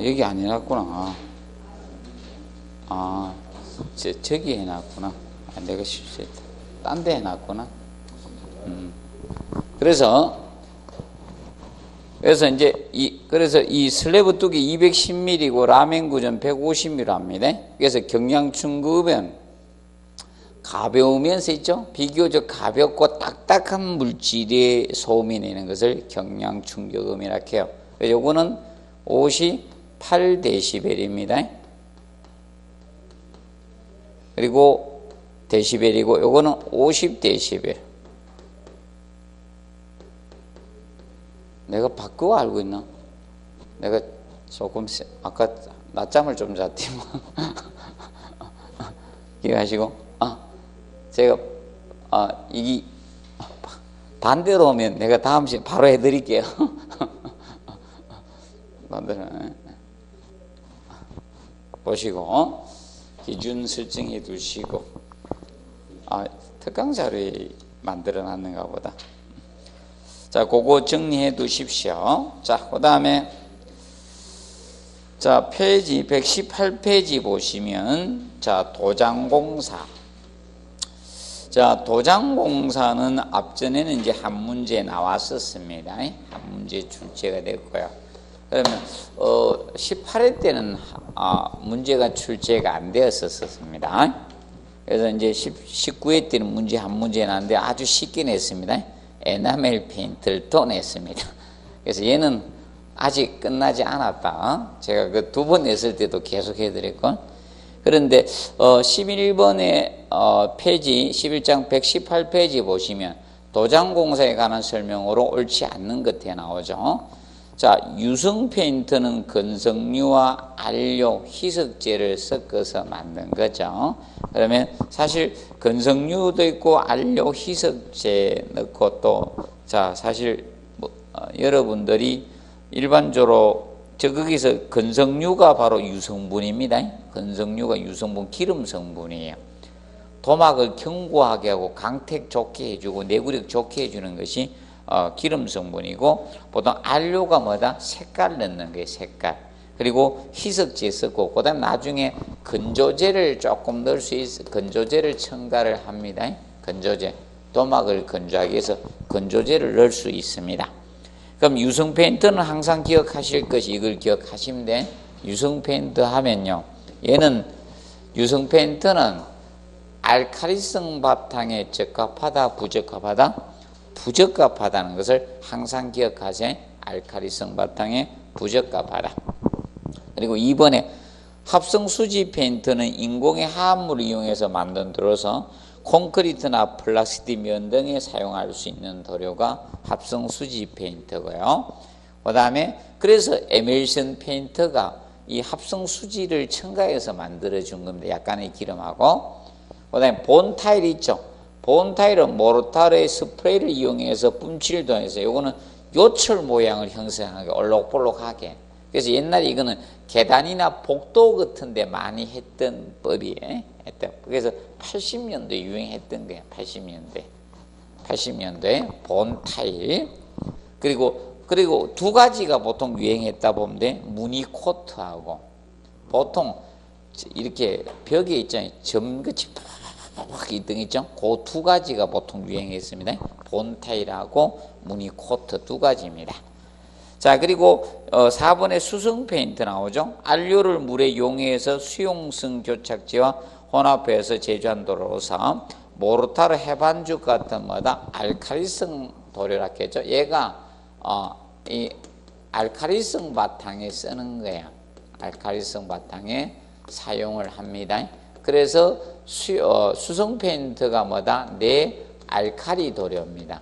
Speaker 1: 여기 안 해놨구나. 저기 해놨구나. 내가 실수했다. 딴 데 해놨구나. 그래서 이제 그래서 이 슬래브 두기 210mm고 라멘 구전 150mm 합니다. 그래서 경량충급은 가벼우면서 있죠. 비교적 가볍고 딱딱한 물질의 소음이 내는 것을 경량충격음이라고 해요. 요거는 58데시벨입니다. 그리고 데시벨이고 요거는 50데시벨. 내가 바꾸어 알고 있나? 내가 조금 아까 낮잠을 좀 잤지만 기억하시고 제가 이게 반대로 오면 내가 다음 시간에 바로 해드릴게요. 반대로 보시고 기준 설정해 두시고 특강 자료에 만들어 놨는가 보다. 자, 그거 정리해 두십시오. 자, 그 다음에 자, 페이지 118페이지 보시면 자, 도장공사. 자, 도장공사는 앞전에는 이제 한 문제 나왔었습니다. 한 문제 출제가 됐고요. 그러면 18회 때는 문제가 출제가 안 되었었습니다. 그래서 이제 19회 때는 문제 한 문제 나왔는데 아주 쉽게 냈습니다. 에나멜 페인트를 또 냈습니다. 그래서 얘는 아직 끝나지 않았다. 제가 그 두 번 냈을 때도 계속 해드렸고, 그런데 11번의 페이지 11장 118페이지 보시면 도장공사에 관한 설명으로 옳지 않는 것에 나오죠. 자, 유성 페인트는 건성류와 알료, 희석제를 섞어서 만든 거죠. 그러면 사실 건성류도 있고 알료, 희석제 넣고 또 자, 사실 여러분들이 일반적으로 거기서 건성류가 바로 유성분입니다. 건성류가 유성분, 기름 성분이에요. 도막을 견고하게 하고 강택 좋게 해주고 내구력 좋게 해주는 것이 기름 성분이고, 보통 알료가 뭐다? 색깔 넣는 거예요. 색깔. 그리고 희석제 썼고, 그 다음에 나중에 건조제를 조금 넣을 수 있어. 건조제를 첨가를 합니다. 건조제. 도막을 건조하기 위해서 건조제를 넣을 수 있습니다. 그럼 유성 페인트는 항상 기억하실 것이 이걸 기억하시면 돼. 유성 페인트 하면요, 얘는 유성 페인트는 알칼리성 바탕에 적합하다, 부적합하다? 부적합하다는 것을 항상 기억하세요. 알칼리성 바탕에 부적합하다. 그리고 2번에 합성수지 페인트는 인공의 화합물을 이용해서 만든 도로서 콘크리트나 플라스틱 면 등에 사용할 수 있는 도료가 합성수지 페인트고요. 그 다음에 그래서 에밀션 페인트가 이 합성수지를 첨가해서 만들어준 겁니다. 약간의 기름하고. 그 다음에 본 타일 있죠. 보온 타일은 모르타르의 스프레이를 이용해서 분칠을 통해서 요거는 요철 모양을 형성하게 올록볼록하게. 그래서 옛날에 이거는 계단이나 복도 같은 데 많이 했던 법이에요. 그래서 80년도에 유행했던 거예요. 80년도에 보온 타일. 그리고 두 가지가 보통 유행했다 보면 돼. 무늬 코트하고 보통 이렇게 벽에 있잖아요. 점같이 팍 이등 있죠. 그 두 가지가 보통 유행했습니다. 보온 타일하고 무늬 코트 두 가지입니다. 자, 그리고 4번에 수성 페인트 나오죠. 안료를 물에 용해서 수용성 교착제와 혼합해서 제조한 도료로서 모르타르 해반죽 같은 뭐다 알칼리성 도료라겠죠. 얘가 이 알칼리성 바탕에 쓰는 거야. 알칼리성 바탕에 사용을 합니다. 그래서 수성 페인트가 뭐다? 내알칼리 도료입니다.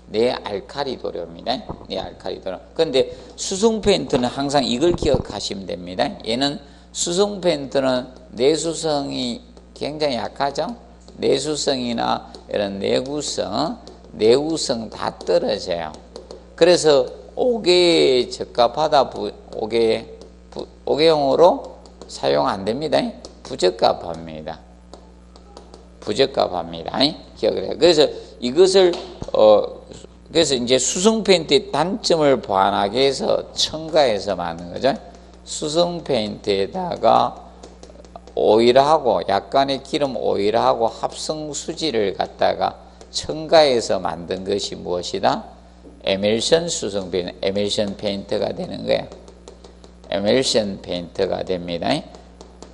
Speaker 1: 내알칼리 도료입니다. 내알칼리 도료. 그런데 수성 페인트는 항상 이걸 기억하시면 됩니다. 얘는 수성 페인트는 내수성이 굉장히 약하죠. 내수성이나 이런 내구성, 내우성 다 떨어져요. 그래서 옥에 적합하다, 옥외용으로 사용 안 됩니다. 부적합합니다. 부적합합니다. 기억을 해요. 그래서 이것을 그래서 이제 수성 페인트의 단점을 보완하기 위해서 첨가해서 만든 거죠. 수성 페인트에다가 오일하고 약간의 기름 오일하고 합성 수지를 갖다가 첨가해서 만든 것이 무엇이다? 에밀션 수성 페인트, 에밀션 페인트가 되는 거예요. 에밀션 페인트가 됩니다.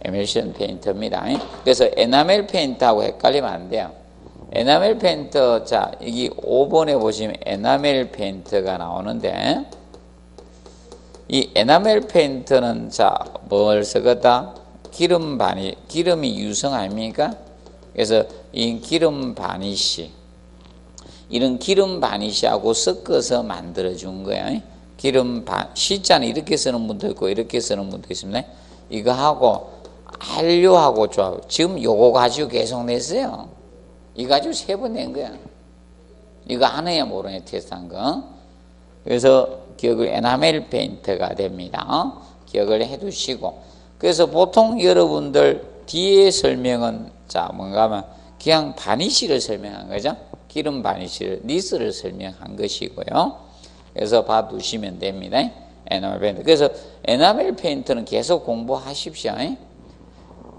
Speaker 1: 에밀션 페인트입니다. 그래서 에나멜 페인트하고 헷갈리면 안 돼요. 에나멜 페인트, 자, 여기 5번에 보시면 에나멜 페인트가 나오는데, 이 에나멜 페인트는 자, 뭘 쓰겠다? 기름이 유성 아닙니까? 그래서 이 기름 바니쉬, 이런 기름 바니쉬하고 섞어서 만들어준 거예요. 시자는 이렇게 쓰는 분도 있고, 이렇게 쓰는 분도 있습니다. 이거하고, 한료하고 조합. 지금 요거 가지고 계속 냈어요. 이거 가지고 3번 낸 거야. 이거 안 해야 모르네, 테스트한 거. 그래서 기억을 에나멜 페인트가 됩니다. 기억을 해 두시고. 그래서 보통 여러분들 뒤에 설명은 자, 뭔가 하면 그냥 바니쉬를 설명한 거죠. 기름 바니쉬를, 니스를 설명한 것이고요. 그래서 봐 두시면 됩니다. 에나멜 페인트. 그래서 에나멜 페인트는 계속 공부하십시오.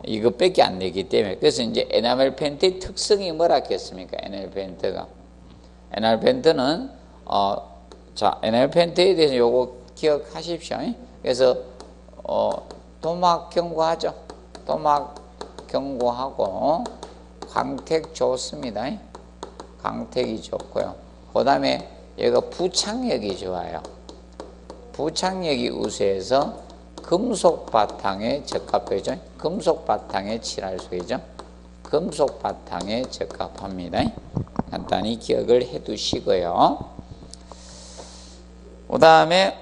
Speaker 1: 이것밖에 안 되기 때문에. 그래서 이제 에나멜 페인트의 특성이 뭐라 했겠습니까? 에나멜 페인트가. 에나멜 페인트는, 자, 에나멜 페인트에 대해서 요거 기억하십시오. 그래서, 도막 경고하죠. 도막 경고하고, 광택 좋습니다. 광택이 좋고요. 그 다음에 얘가 부착력이 좋아요. 부착력이 우수해서 금속 바탕에 적합하죠. 금속 바탕에 칠할 수 있죠. 금속 바탕에 적합합니다. 간단히 기억을 해 두시고요. 그 다음에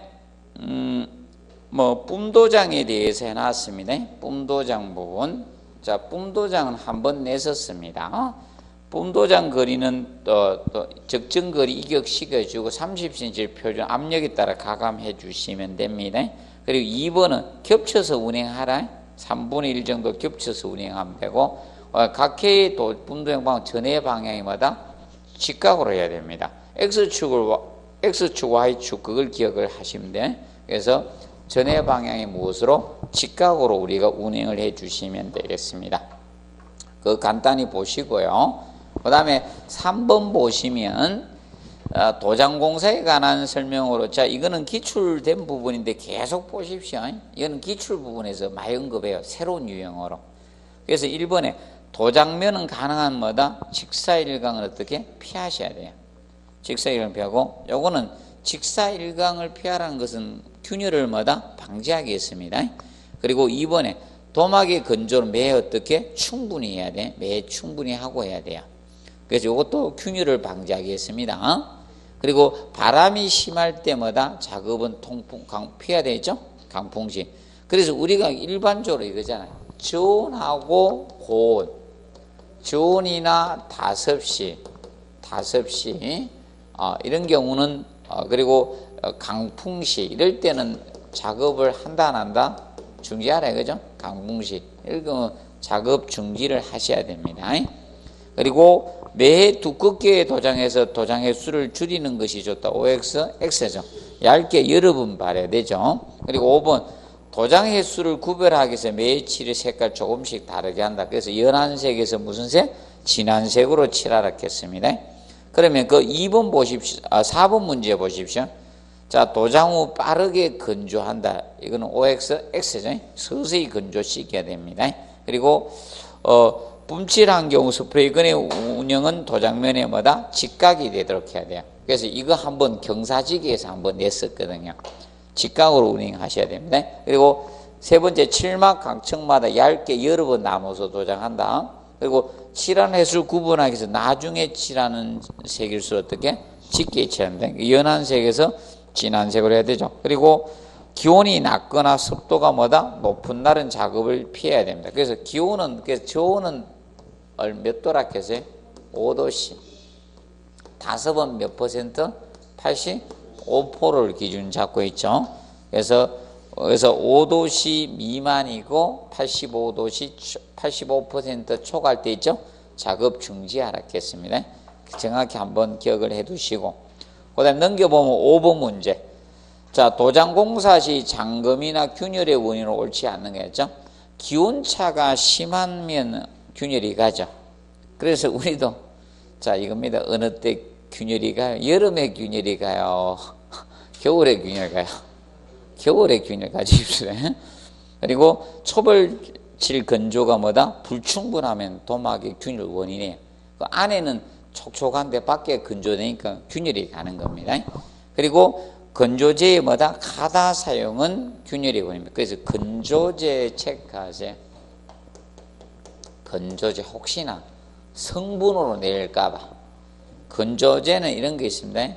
Speaker 1: 뿜도장에 대해서 해놨습니다. 뿜도장 부분. 자, 뿜도장은 한번 냈었습니다. 뿜도장 거리는 또 적정 거리 이격시켜주고 30cm 표준 압력에 따라 가감해 주시면 됩니다. 그리고 2번은 겹쳐서 운행하라. 3분의 1 정도 겹쳐서 운행하면 되고, 각 회의 뿜도장 방향 전해 방향마다 직각으로 해야 됩니다. X축, Y축 그걸 기억을 하시면 돼. 그래서 전해 방향이 무엇으로? 직각으로 우리가 운행을 해 주시면 되겠습니다. 그거 간단히 보시고요. 그 다음에 3번 보시면 도장공사에 관한 설명으로, 자, 이거는 기출된 부분인데 계속 보십시오. 이거는 기출 부분에서 많이 언급해요. 새로운 유형으로. 그래서 1번에 도장면은 가능한 뭐다? 직사일강을 어떻게? 피하셔야 돼요. 직사일강을 피하고, 요거는 직사일강을 피하라는 것은 균열을 뭐다? 방지하겠습니다. 그리고 2번에 도막의 건조를 매 어떻게? 충분히 해야 돼. 매 충분히 하고 해야 돼요. 그래서 이것도 균열을 방지하겠습니다. 그리고 바람이 심할 때마다 작업은 피해야 되죠? 강풍시. 그래서 우리가 일반적으로 이거잖아요. 저온하고 고온. 존이나 5시 이런 경우는 그리고 강풍시 이럴 때는 작업을 한다 안 한다? 중지하라 그죠? 강풍시 이럴 경우 작업 중지를 하셔야 됩니다. 그리고 매해 두껍게 도장해서 도장 횟수를 줄이는 것이 좋다. OX, X죠. 얇게 여러 번 발해야 되죠. 그리고 5번 도장 횟수를 구별하기 위해서 매해 칠의 색깔 조금씩 다르게 한다. 그래서 연한 색에서 무슨 색? 진한 색으로 칠하라 했습니다. 그러면 그 2번 보십시오. 4번 문제 보십시오. 자, 도장 후 빠르게 건조한다. 이거는 OX, X죠. 서서히 건조시켜야 됩니다. 그리고 분칠한 경우 스프레이건의 운영은 도장면에 뭐다? 직각이 되도록 해야 돼요. 그래서 이거 한번 경사지기에서 한번 냈었거든요. 직각으로 운행하셔야 됩니다. 그리고 세 번째, 칠막 각층마다 얇게 여러 번 나눠서 도장한다. 그리고 칠한 횟수를 구분하기 위해서 나중에 칠하는 색일수록 어떻게? 짙게 칠한다. 연한 색에서 진한 색으로 해야 되죠. 그리고 기온이 낮거나 습도가 뭐다? 높은 날은 작업을 피해야 됩니다. 그래서 기온은, 저온은 몇 도라 했어요? 5도씨. 5번 몇 퍼센트? 85%를 기준 잡고 있죠. 그래서 5도씨 미만이고 85% 초과할 때 있죠. 작업 중지하라 했습니다. 정확히 한번 기억을 해 두시고, 그 다음에 넘겨보면 5번 문제. 자, 도장 공사 시 잠금이나 균열의 원인으로 옳지 않는 거였죠. 기온차가 심하면 균열이 가죠. 그래서 우리도 자 이겁니다. 어느 때 균열이 가요? 여름에 균열이 가요? 겨울에 균열 가요? 겨울에 균열 가십시오. 그리고 초벌칠 건조가 뭐다? 불충분하면 도막의 균열 원인이에요. 그 안에는 촉촉한데 밖에 건조되니까 균열이 가는 겁니다. 그리고 건조제의 뭐다? 가다 사용은 균열의 원인입니다. 그래서 건조제 체크하세요. 건조제 혹시나 성분으로 낼까봐. 건조제는 이런 게 있습니다.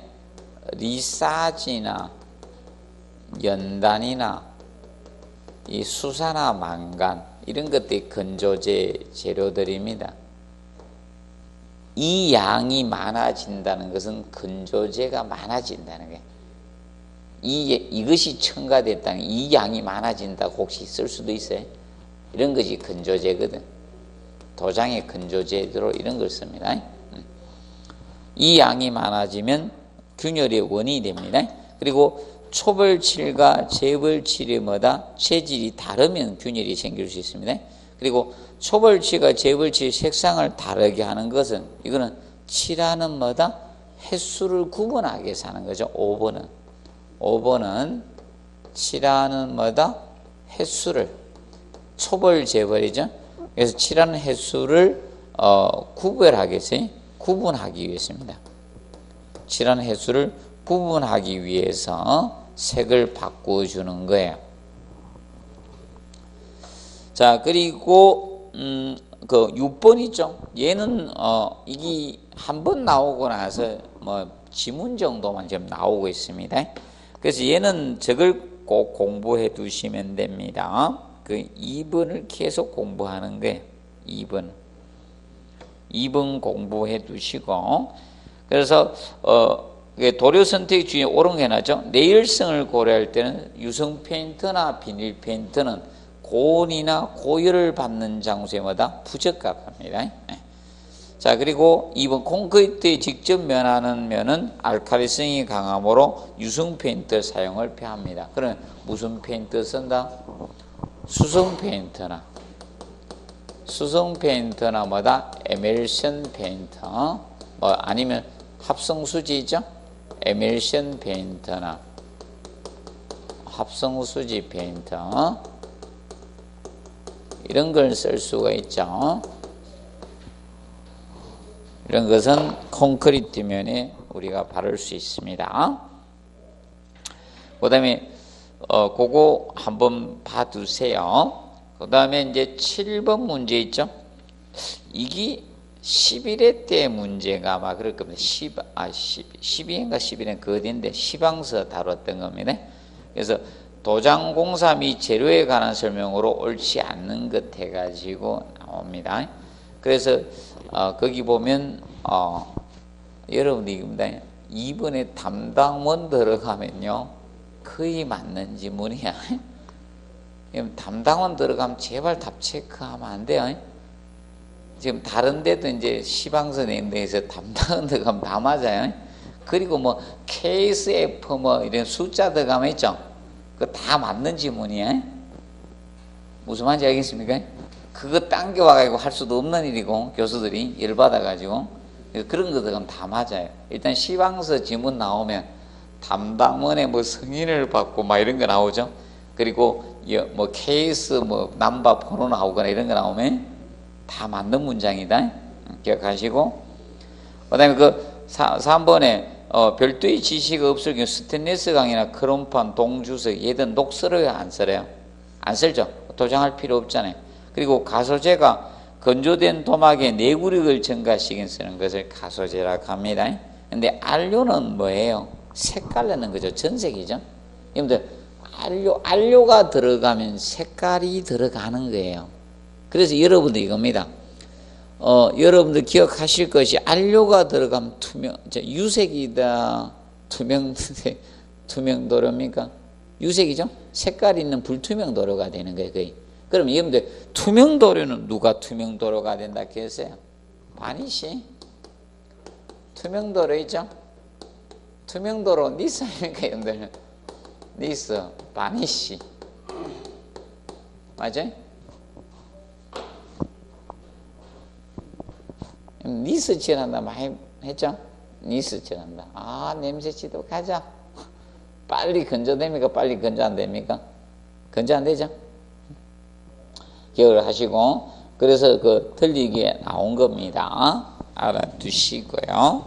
Speaker 1: 리사지나 연단이나 이 수산화 망간 이런 것들이 건조제 재료들입니다. 이 양이 많아진다는 것은 건조제가 많아진다는 거예요. 이것이 첨가됐다는 이 양이 많아진다고 혹시 쓸 수도 있어요. 이런 것이 건조제거든. 도장의 건조제로 이런 걸 씁니다. 이 양이 많아지면 균열의 원인이 됩니다. 그리고 초벌칠과 재벌칠이 뭐다? 체질이 다르면 균열이 생길 수 있습니다. 그리고 초벌칠과 재벌칠 색상을 다르게 하는 것은 이거는 칠하는 뭐다? 횟수를 구분하기 위해서 하는 거죠. 5번은 칠하는 뭐다? 횟수를 초벌 재벌이죠. 그래서 칠하는 횟수를 구분하기 위해서입니다. 칠하는 횟수를 구분하기 위해서 색을 바꿔주는 거예요. 자, 그리고 그 6번 있죠. 얘는 이게 한 번 나오고 나서 뭐 지문 정도만 지금 나오고 있습니다. 그래서 얘는 저걸 꼭 공부해 두시면 됩니다. 그 2번을 계속 공부하는 거예요. 2번 공부해 두시고, 그래서 도료 선택 중에 옳은 게 나죠. 내열성을 고려할 때는 유성 페인트나 비닐 페인트는 고온이나 고열을 받는 장소에 뭐다? 부적합합니다. 자, 그리고 2번 콘크리트에 직접 면하는 면은 알칼리성이 강하므로 유성 페인트 사용을 피합니다. 그러면 무슨 페인트 쓴다? 수성 페인트나 뭐다? 에멜션 페인트, 뭐 아니면 합성수지죠? 에멜션 페인트나 합성수지 페인트 이런 걸 쓸 수가 있죠. 이런 것은 콘크리트면에 우리가 바를 수 있습니다. 그 다음에 그거 한번 봐두세요. 그 다음에 이제 7번 문제 있죠. 이게 11회 때 문제가 아마 그럴 겁니다. 12회인가 11회 그 어딘데 시방서 다뤘던 겁니다. 그래서 도장 공사 및 재료에 관한 설명으로 옳지 않는 것 해가지고 나옵니다. 그래서 거기 보면 여러분들 이겁니다. 2번에 담당원 들어가면요 거의 맞는 지문이야. 담당원 들어가면 제발 답 체크하면 안 돼요. 지금 다른 데도 이제 시방서 낸 데에서 담당원 들어가면 다 맞아요. 그리고 뭐 KSF 뭐 이런 숫자 들어가면 있죠. 그거 다 맞는 지문이에요. 무슨 말인지 알겠습니까? 그거 당겨와가지고 할 수도 없는 일이고 교수들이 열받아가지고 그런 거 들어가면 다 맞아요. 일단 시방서 지문 나오면 담당원의 뭐 승인을 받고 막 이런 거 나오죠. 그리고 뭐 케이스 뭐 넘버 번호 나오거나 이런 거 나오면 다 맞는 문장이다. 기억하시고 그다음에 그 3번에 별도의 지시가 없을 경우 스테인리스 강이나 크롬판, 동주석 얘들 녹 쓸어요 안 쓸어요? 안 쓸죠. 도장할 필요 없잖아요. 그리고 가소제가 건조된 도막에 내구력을 증가시키는 쓰는 것을 가소제라고 합니다. 근데 안료는 뭐예요? 색깔 내는 거죠. 전색이죠. 여러분들 안료가 들어가면 색깔이 들어가는 거예요. 그래서 여러분들 이겁니다. 여러분들 기억하실 것이 안료가 들어가면 유색이다, 투명 도료입니까? 유색이죠? 색깔 있는 불투명 도료가 되는 거예요, 거의. 그럼 여러분들 투명 도료는 누가 투명 도료가 된다 했어요? 바니시. 투명 도료 있죠? 투명 도료 니스 아닙니까, 여러분들? 니스, 바니시. 맞아요? 니스 칠한다 많이 했죠? 니스 칠한다. 아, 냄새 치도 가자. 빨리 건조됩니까? 빨리 건조 안 됩니까? 건조 안 되죠? 기억을 하시고, 그래서 그 틀리게 나온 겁니다. 알아두시고요.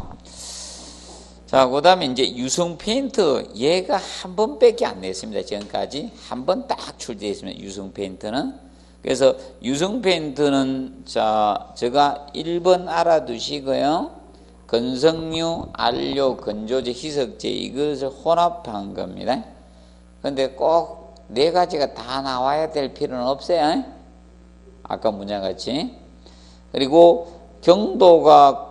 Speaker 1: 자, 그 다음에 이제 유성 페인트, 얘가 한 번밖에 안 냈습니다. 지금까지. 한 번 딱 출제되어 있습니다. 유성 페인트는. 그래서 유성 페인트는 제가 1번 알아두시고요. 건성류, 안료, 건조제, 희석제 이것을 혼합한 겁니다. 근데 꼭 네 가지가 다 나와야 될 필요는 없어요. 아까 문장같이. 그리고 경도가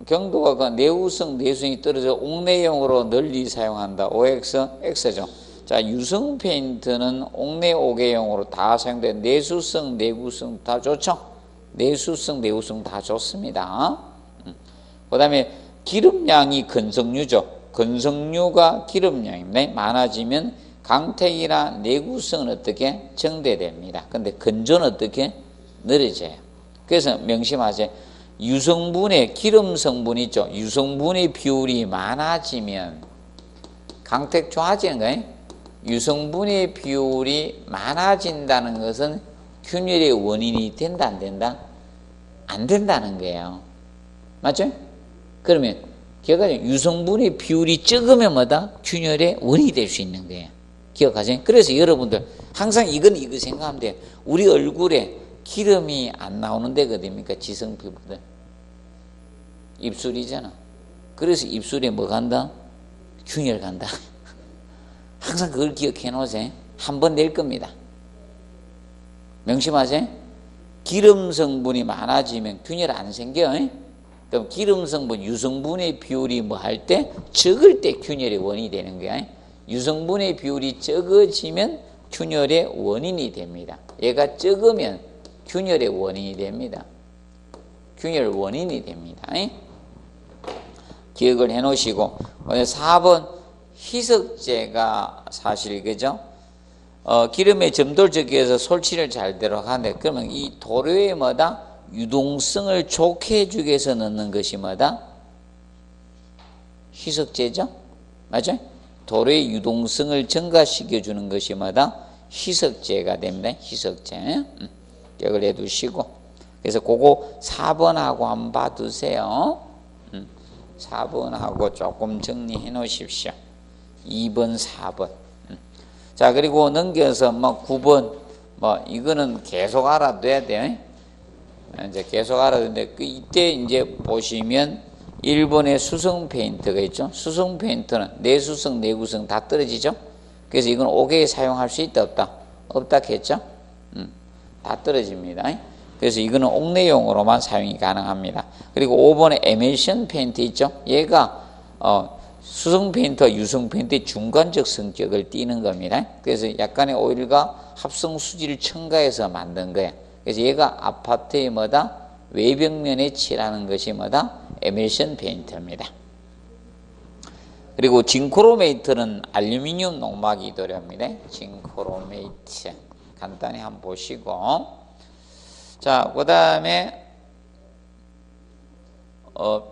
Speaker 1: 그 내우성, 내수성이 떨어져 옥내용으로 널리 사용한다. OX, X죠. 자, 유성 페인트는 옥내 옥외용으로 다 사용돼. 내수성, 내구성 다 좋죠? 내수성, 내구성 다 좋습니다. 그 다음에 기름량이 건성류죠. 건성류가 기름량입니다. 많아지면 강택이나 내구성은 어떻게? 정대됩니다. 근데 건조는 어떻게? 느려져요. 그래서 명심하세요. 유성분의 기름 성분 있죠. 유성분의 비율이 많아지면 강택 좋아지는 거예요. 유성분의 비율이 많아진다는 것은 균열의 원인이 된다 안 된다? 안 된다는 거예요. 맞죠? 그러면 기억하세요. 유성분의 비율이 적으면 뭐다? 균열의 원인이 될 수 있는 거예요. 기억하세요? 그래서 여러분들 항상 이거 생각하면 돼요. 우리 얼굴에 기름이 안 나오는 데가 어디입니까? 지성 피부들. 입술이잖아. 그래서 입술에 뭐 간다? 균열 간다. 항상 그걸 기억해 놓으세요. 한 번 낼 겁니다. 명심하세요. 기름 성분이 많아지면 균열 안 생겨요. 그럼 기름 성분, 유성분의 비율이 뭐 할 때? 적을 때 균열의 원인이 되는 거야. 유성분의 비율이 적어지면 균열의 원인이 됩니다. 얘가 적으면 균열의 원인이 됩니다. 균열 원인이 됩니다. 기억을 해 놓으시고 4번 희석제가 사실 그죠? 기름의 점도를 적기 위해서 솔치를 잘 들어가는데 그러면 이 도료에 뭐다? 유동성을 좋게 해주기 위해서 넣는 것이 뭐다? 희석제죠? 맞아요? 도료의 유동성을 증가시켜 주는 것이 뭐다? 희석제가 됩니다. 희석제. 기억을 해 두시고. 그래서 그거 4번하고 한번 봐두세요. 4번하고 조금 정리해 놓으십시오. 2번, 4번. 자, 그리고 넘겨서 9번. 이거는 계속 알아둬야 돼요. 이제 계속 알아두는데, 이때 이제 보시면 1번에 수성 페인트가 있죠. 수성 페인트는 내수성, 내구성 다 떨어지죠. 그래서 이건 옥외에 사용할 수 있다, 없다? 없다 했죠. 다 떨어집니다. 그래서 이거는 옥내용으로만 사용이 가능합니다. 그리고 5번에 에밀션 페인트 있죠? 얘가 수성 페인트와 유성 페인트의 중간적 성격을 띠는 겁니다. 그래서 약간의 오일과 합성 수지를 첨가해서 만든 거예요. 그래서 얘가 아파트의 뭐다? 외벽면에 칠하는 것이 뭐다? 에밀션 페인트입니다. 그리고 징크로메이트는 알루미늄 농막이 도료입니다. 징크로메이트 간단히 한번 보시고, 자, 그 다음에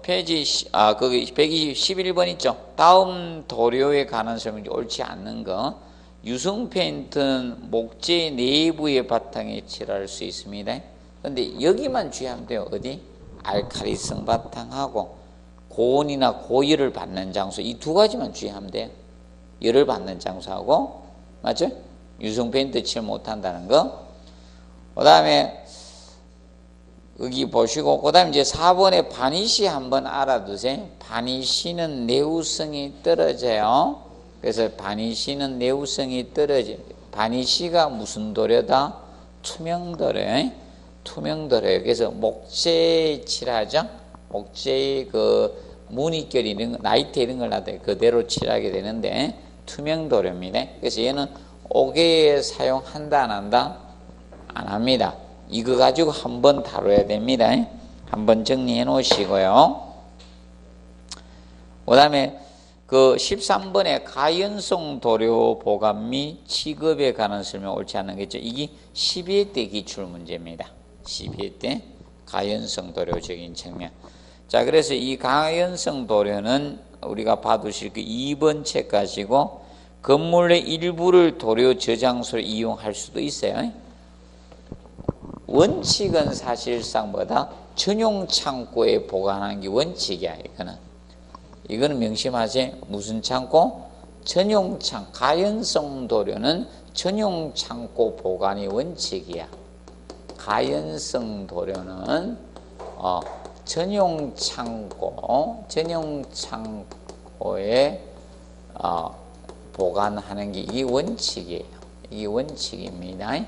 Speaker 1: 페이지 거기 121번 있죠. 다음 도료에 관한 설명이 옳지 않는 거. 유성 페인트는 목재 내부의 바탕에 칠할 수 있습니다. 그런데 여기만 주의하면 돼요. 어디? 알칼리성 바탕하고 고온이나 고열을 받는 장소, 이 두 가지만 주의하면 돼요. 열을 받는 장소하고, 맞죠? 유성 페인트 칠 못한다는 거. 그 다음에 여기 보시고, 그 다음에 이제 4번에 바니쉬 한번 알아두세요. 바니쉬는 내우성이 떨어져요. 그래서 바니쉬는 내우성이 떨어져요. 바니쉬가 무슨 도료다? 투명도료예요. 투명도료예요. 그래서 목재에 칠하죠. 목재의 그 무늬결 이런 거, 나이트 이런 걸 놔둬 그대로 칠하게 되는데 투명도료입니다. 그래서 얘는 옥외에 사용한다 안 한다? 안 합니다. 이거 가지고 한번 다뤄야 됩니다. 한번 정리해 놓으시고요. 그 다음에 그 13번에 가연성 도료 보관 및 취급에 관한 설명 옳지 않는 게 있죠. 이게 12회 때 기출 문제입니다. 12회 때 가연성 도료적인 측면. 자, 그래서 이 가연성 도료는 우리가 봐두실 그 2번 책 가지고 건물의 일부를 도료 저장소로 이용할 수도 있어요. 원칙은 사실상 뭐다? 전용 창고에 보관하는 게 원칙이야. 이거는 명심하세요. 무슨 창고? 전용 창고. 가연성 도료는 전용 창고 보관이 원칙이야. 가연성 도료는 전용 창고에 보관하는 게 이게 원칙이에요. 이게 원칙입니다.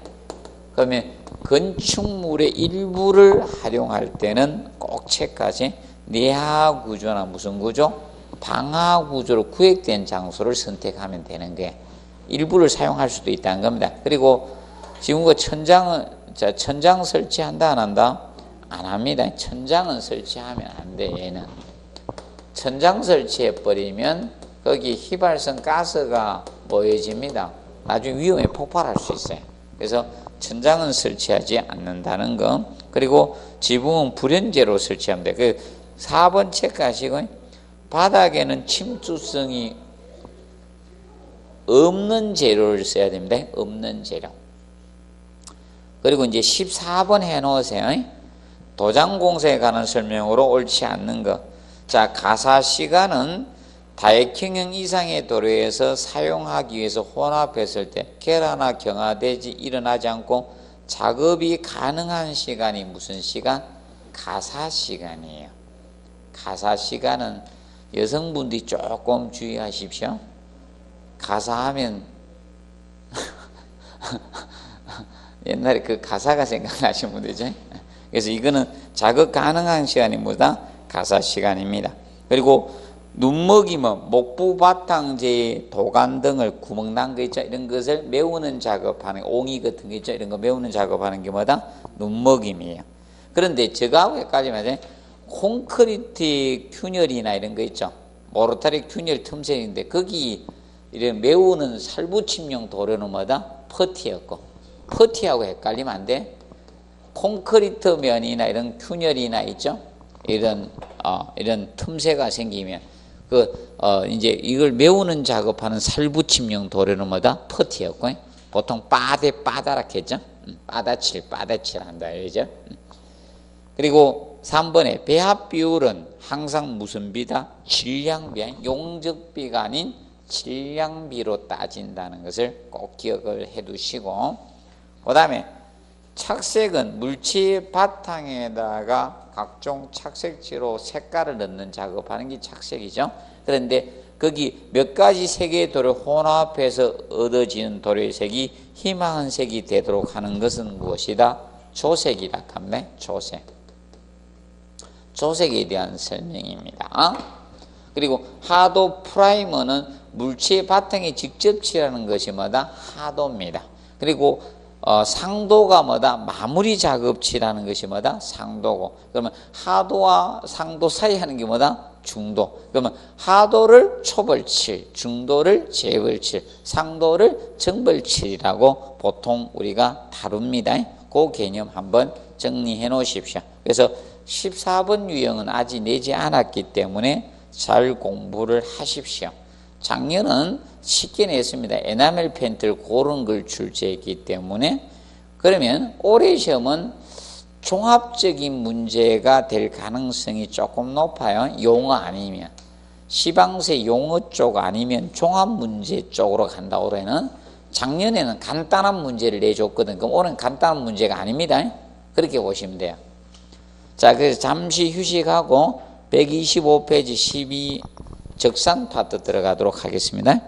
Speaker 1: 그러면 건축물의 일부를 활용할 때는 꼭 체크하세요. 내하 구조나 무슨 구조? 방하 구조로 구획된 장소를 선택하면 되는 거예요. 일부를 사용할 수도 있다는 겁니다. 그리고 지금 그 천장 설치한다 안 한다? 안 합니다. 천장은 설치하면 안 돼. 얘는 천장 설치해 버리면 거기 휘발성 가스가 모여집니다. 나중에 위험에 폭발할 수 있어요. 그래서 천장은 설치하지 않는다는 거. 그리고 지붕은 불연제로 설치하면 돼. 그 4번 체크하시고, 바닥에는 침투성이 없는 재료를 써야 됩니다. 없는 재료. 그리고 이제 14번 해놓으세요. 도장 공사에 관한 설명으로 옳지 않는 것. 자, 가사 시간은 다액형형 이상의 도료에서 사용하기 위해서 혼합했을 때 결하나 경화되지 일어나지 않고 작업이 가능한 시간이 무슨 시간? 가사 시간이에요. 가사 시간은 여성분들이 조금 주의하십시오. 가사하면 옛날에 그 가사가 생각나시는 분들이죠. 그래서 이거는 작업 가능한 시간이 뭐다? 가사 시간입니다. 그리고 눈먹이면 목부 바탕재에 도관 등을 구멍 난 거 있죠. 이런 것을 메우는 작업하는, 옹이 같은 거 있죠. 이런 거 메우는 작업하는 게 뭐다? 눈먹임이에요. 그런데 저거하고 헷갈리면 콘크리트 균열이나 이런 거 있죠. 모르타리 균열 틈새인데 거기 이런 메우는 살붙임용 도료는 뭐다? 퍼티였고, 퍼티하고 헷갈리면 안 돼. 콘크리트 면이나 이런 균열이나 있죠. 이런 틈새가 생기면 이제 이걸 메우는 작업하는 살붙임용 도료는 뭐다? 퍼티였고, 보통 빠다락했죠. 빠다칠 한다, 그죠? 그리고 3번에 배합 비율은 항상 무슨 비다? 질량비, 용적비가 아닌 질량비로 따진다는 것을 꼭 기억을 해 두시고, 그 다음에 착색은 물체 바탕에다가 각종 착색지로 색깔을 넣는 작업하는 게 착색이죠. 그런데 거기 몇 가지 색의 도료 혼합해서 얻어지는 도료의 색이 희망한 색이 되도록 하는 것은 무엇이다? 조색이라 합니다. 조색. 조색에 대한 설명입니다. 그리고 하도 프라이머는 물체의 바탕에 직접 칠하는 것이 뭐다? 하도입니다. 그리고 상도가 뭐다? 마무리 작업 칠하는 것이 뭐다? 상도고. 그러면 하도와 상도 사이 하는 게 뭐다? 중도. 그러면 하도를 초벌칠, 중도를 재벌칠, 상도를 정벌칠이라고 보통 우리가 다룹니다. 그 개념 한번 정리해 놓으십시오. 그래서 14번 유형은 아직 내지 않았기 때문에 잘 공부를 하십시오. 작년은 쉽게 냈습니다. 에나멜 펜트를 그런 걸 출제했기 때문에. 그러면 올해 시험은 종합적인 문제가 될 가능성이 조금 높아요. 용어 아니면. 시방세 용어 쪽 아니면 종합 문제 쪽으로 간다. 올해는. 작년에는 간단한 문제를 내줬거든. 그럼 올해는 간단한 문제가 아닙니다. 그렇게 보시면 돼요. 자, 그래서 잠시 휴식하고 125페이지 12 적산 파트 들어가도록 하겠습니다.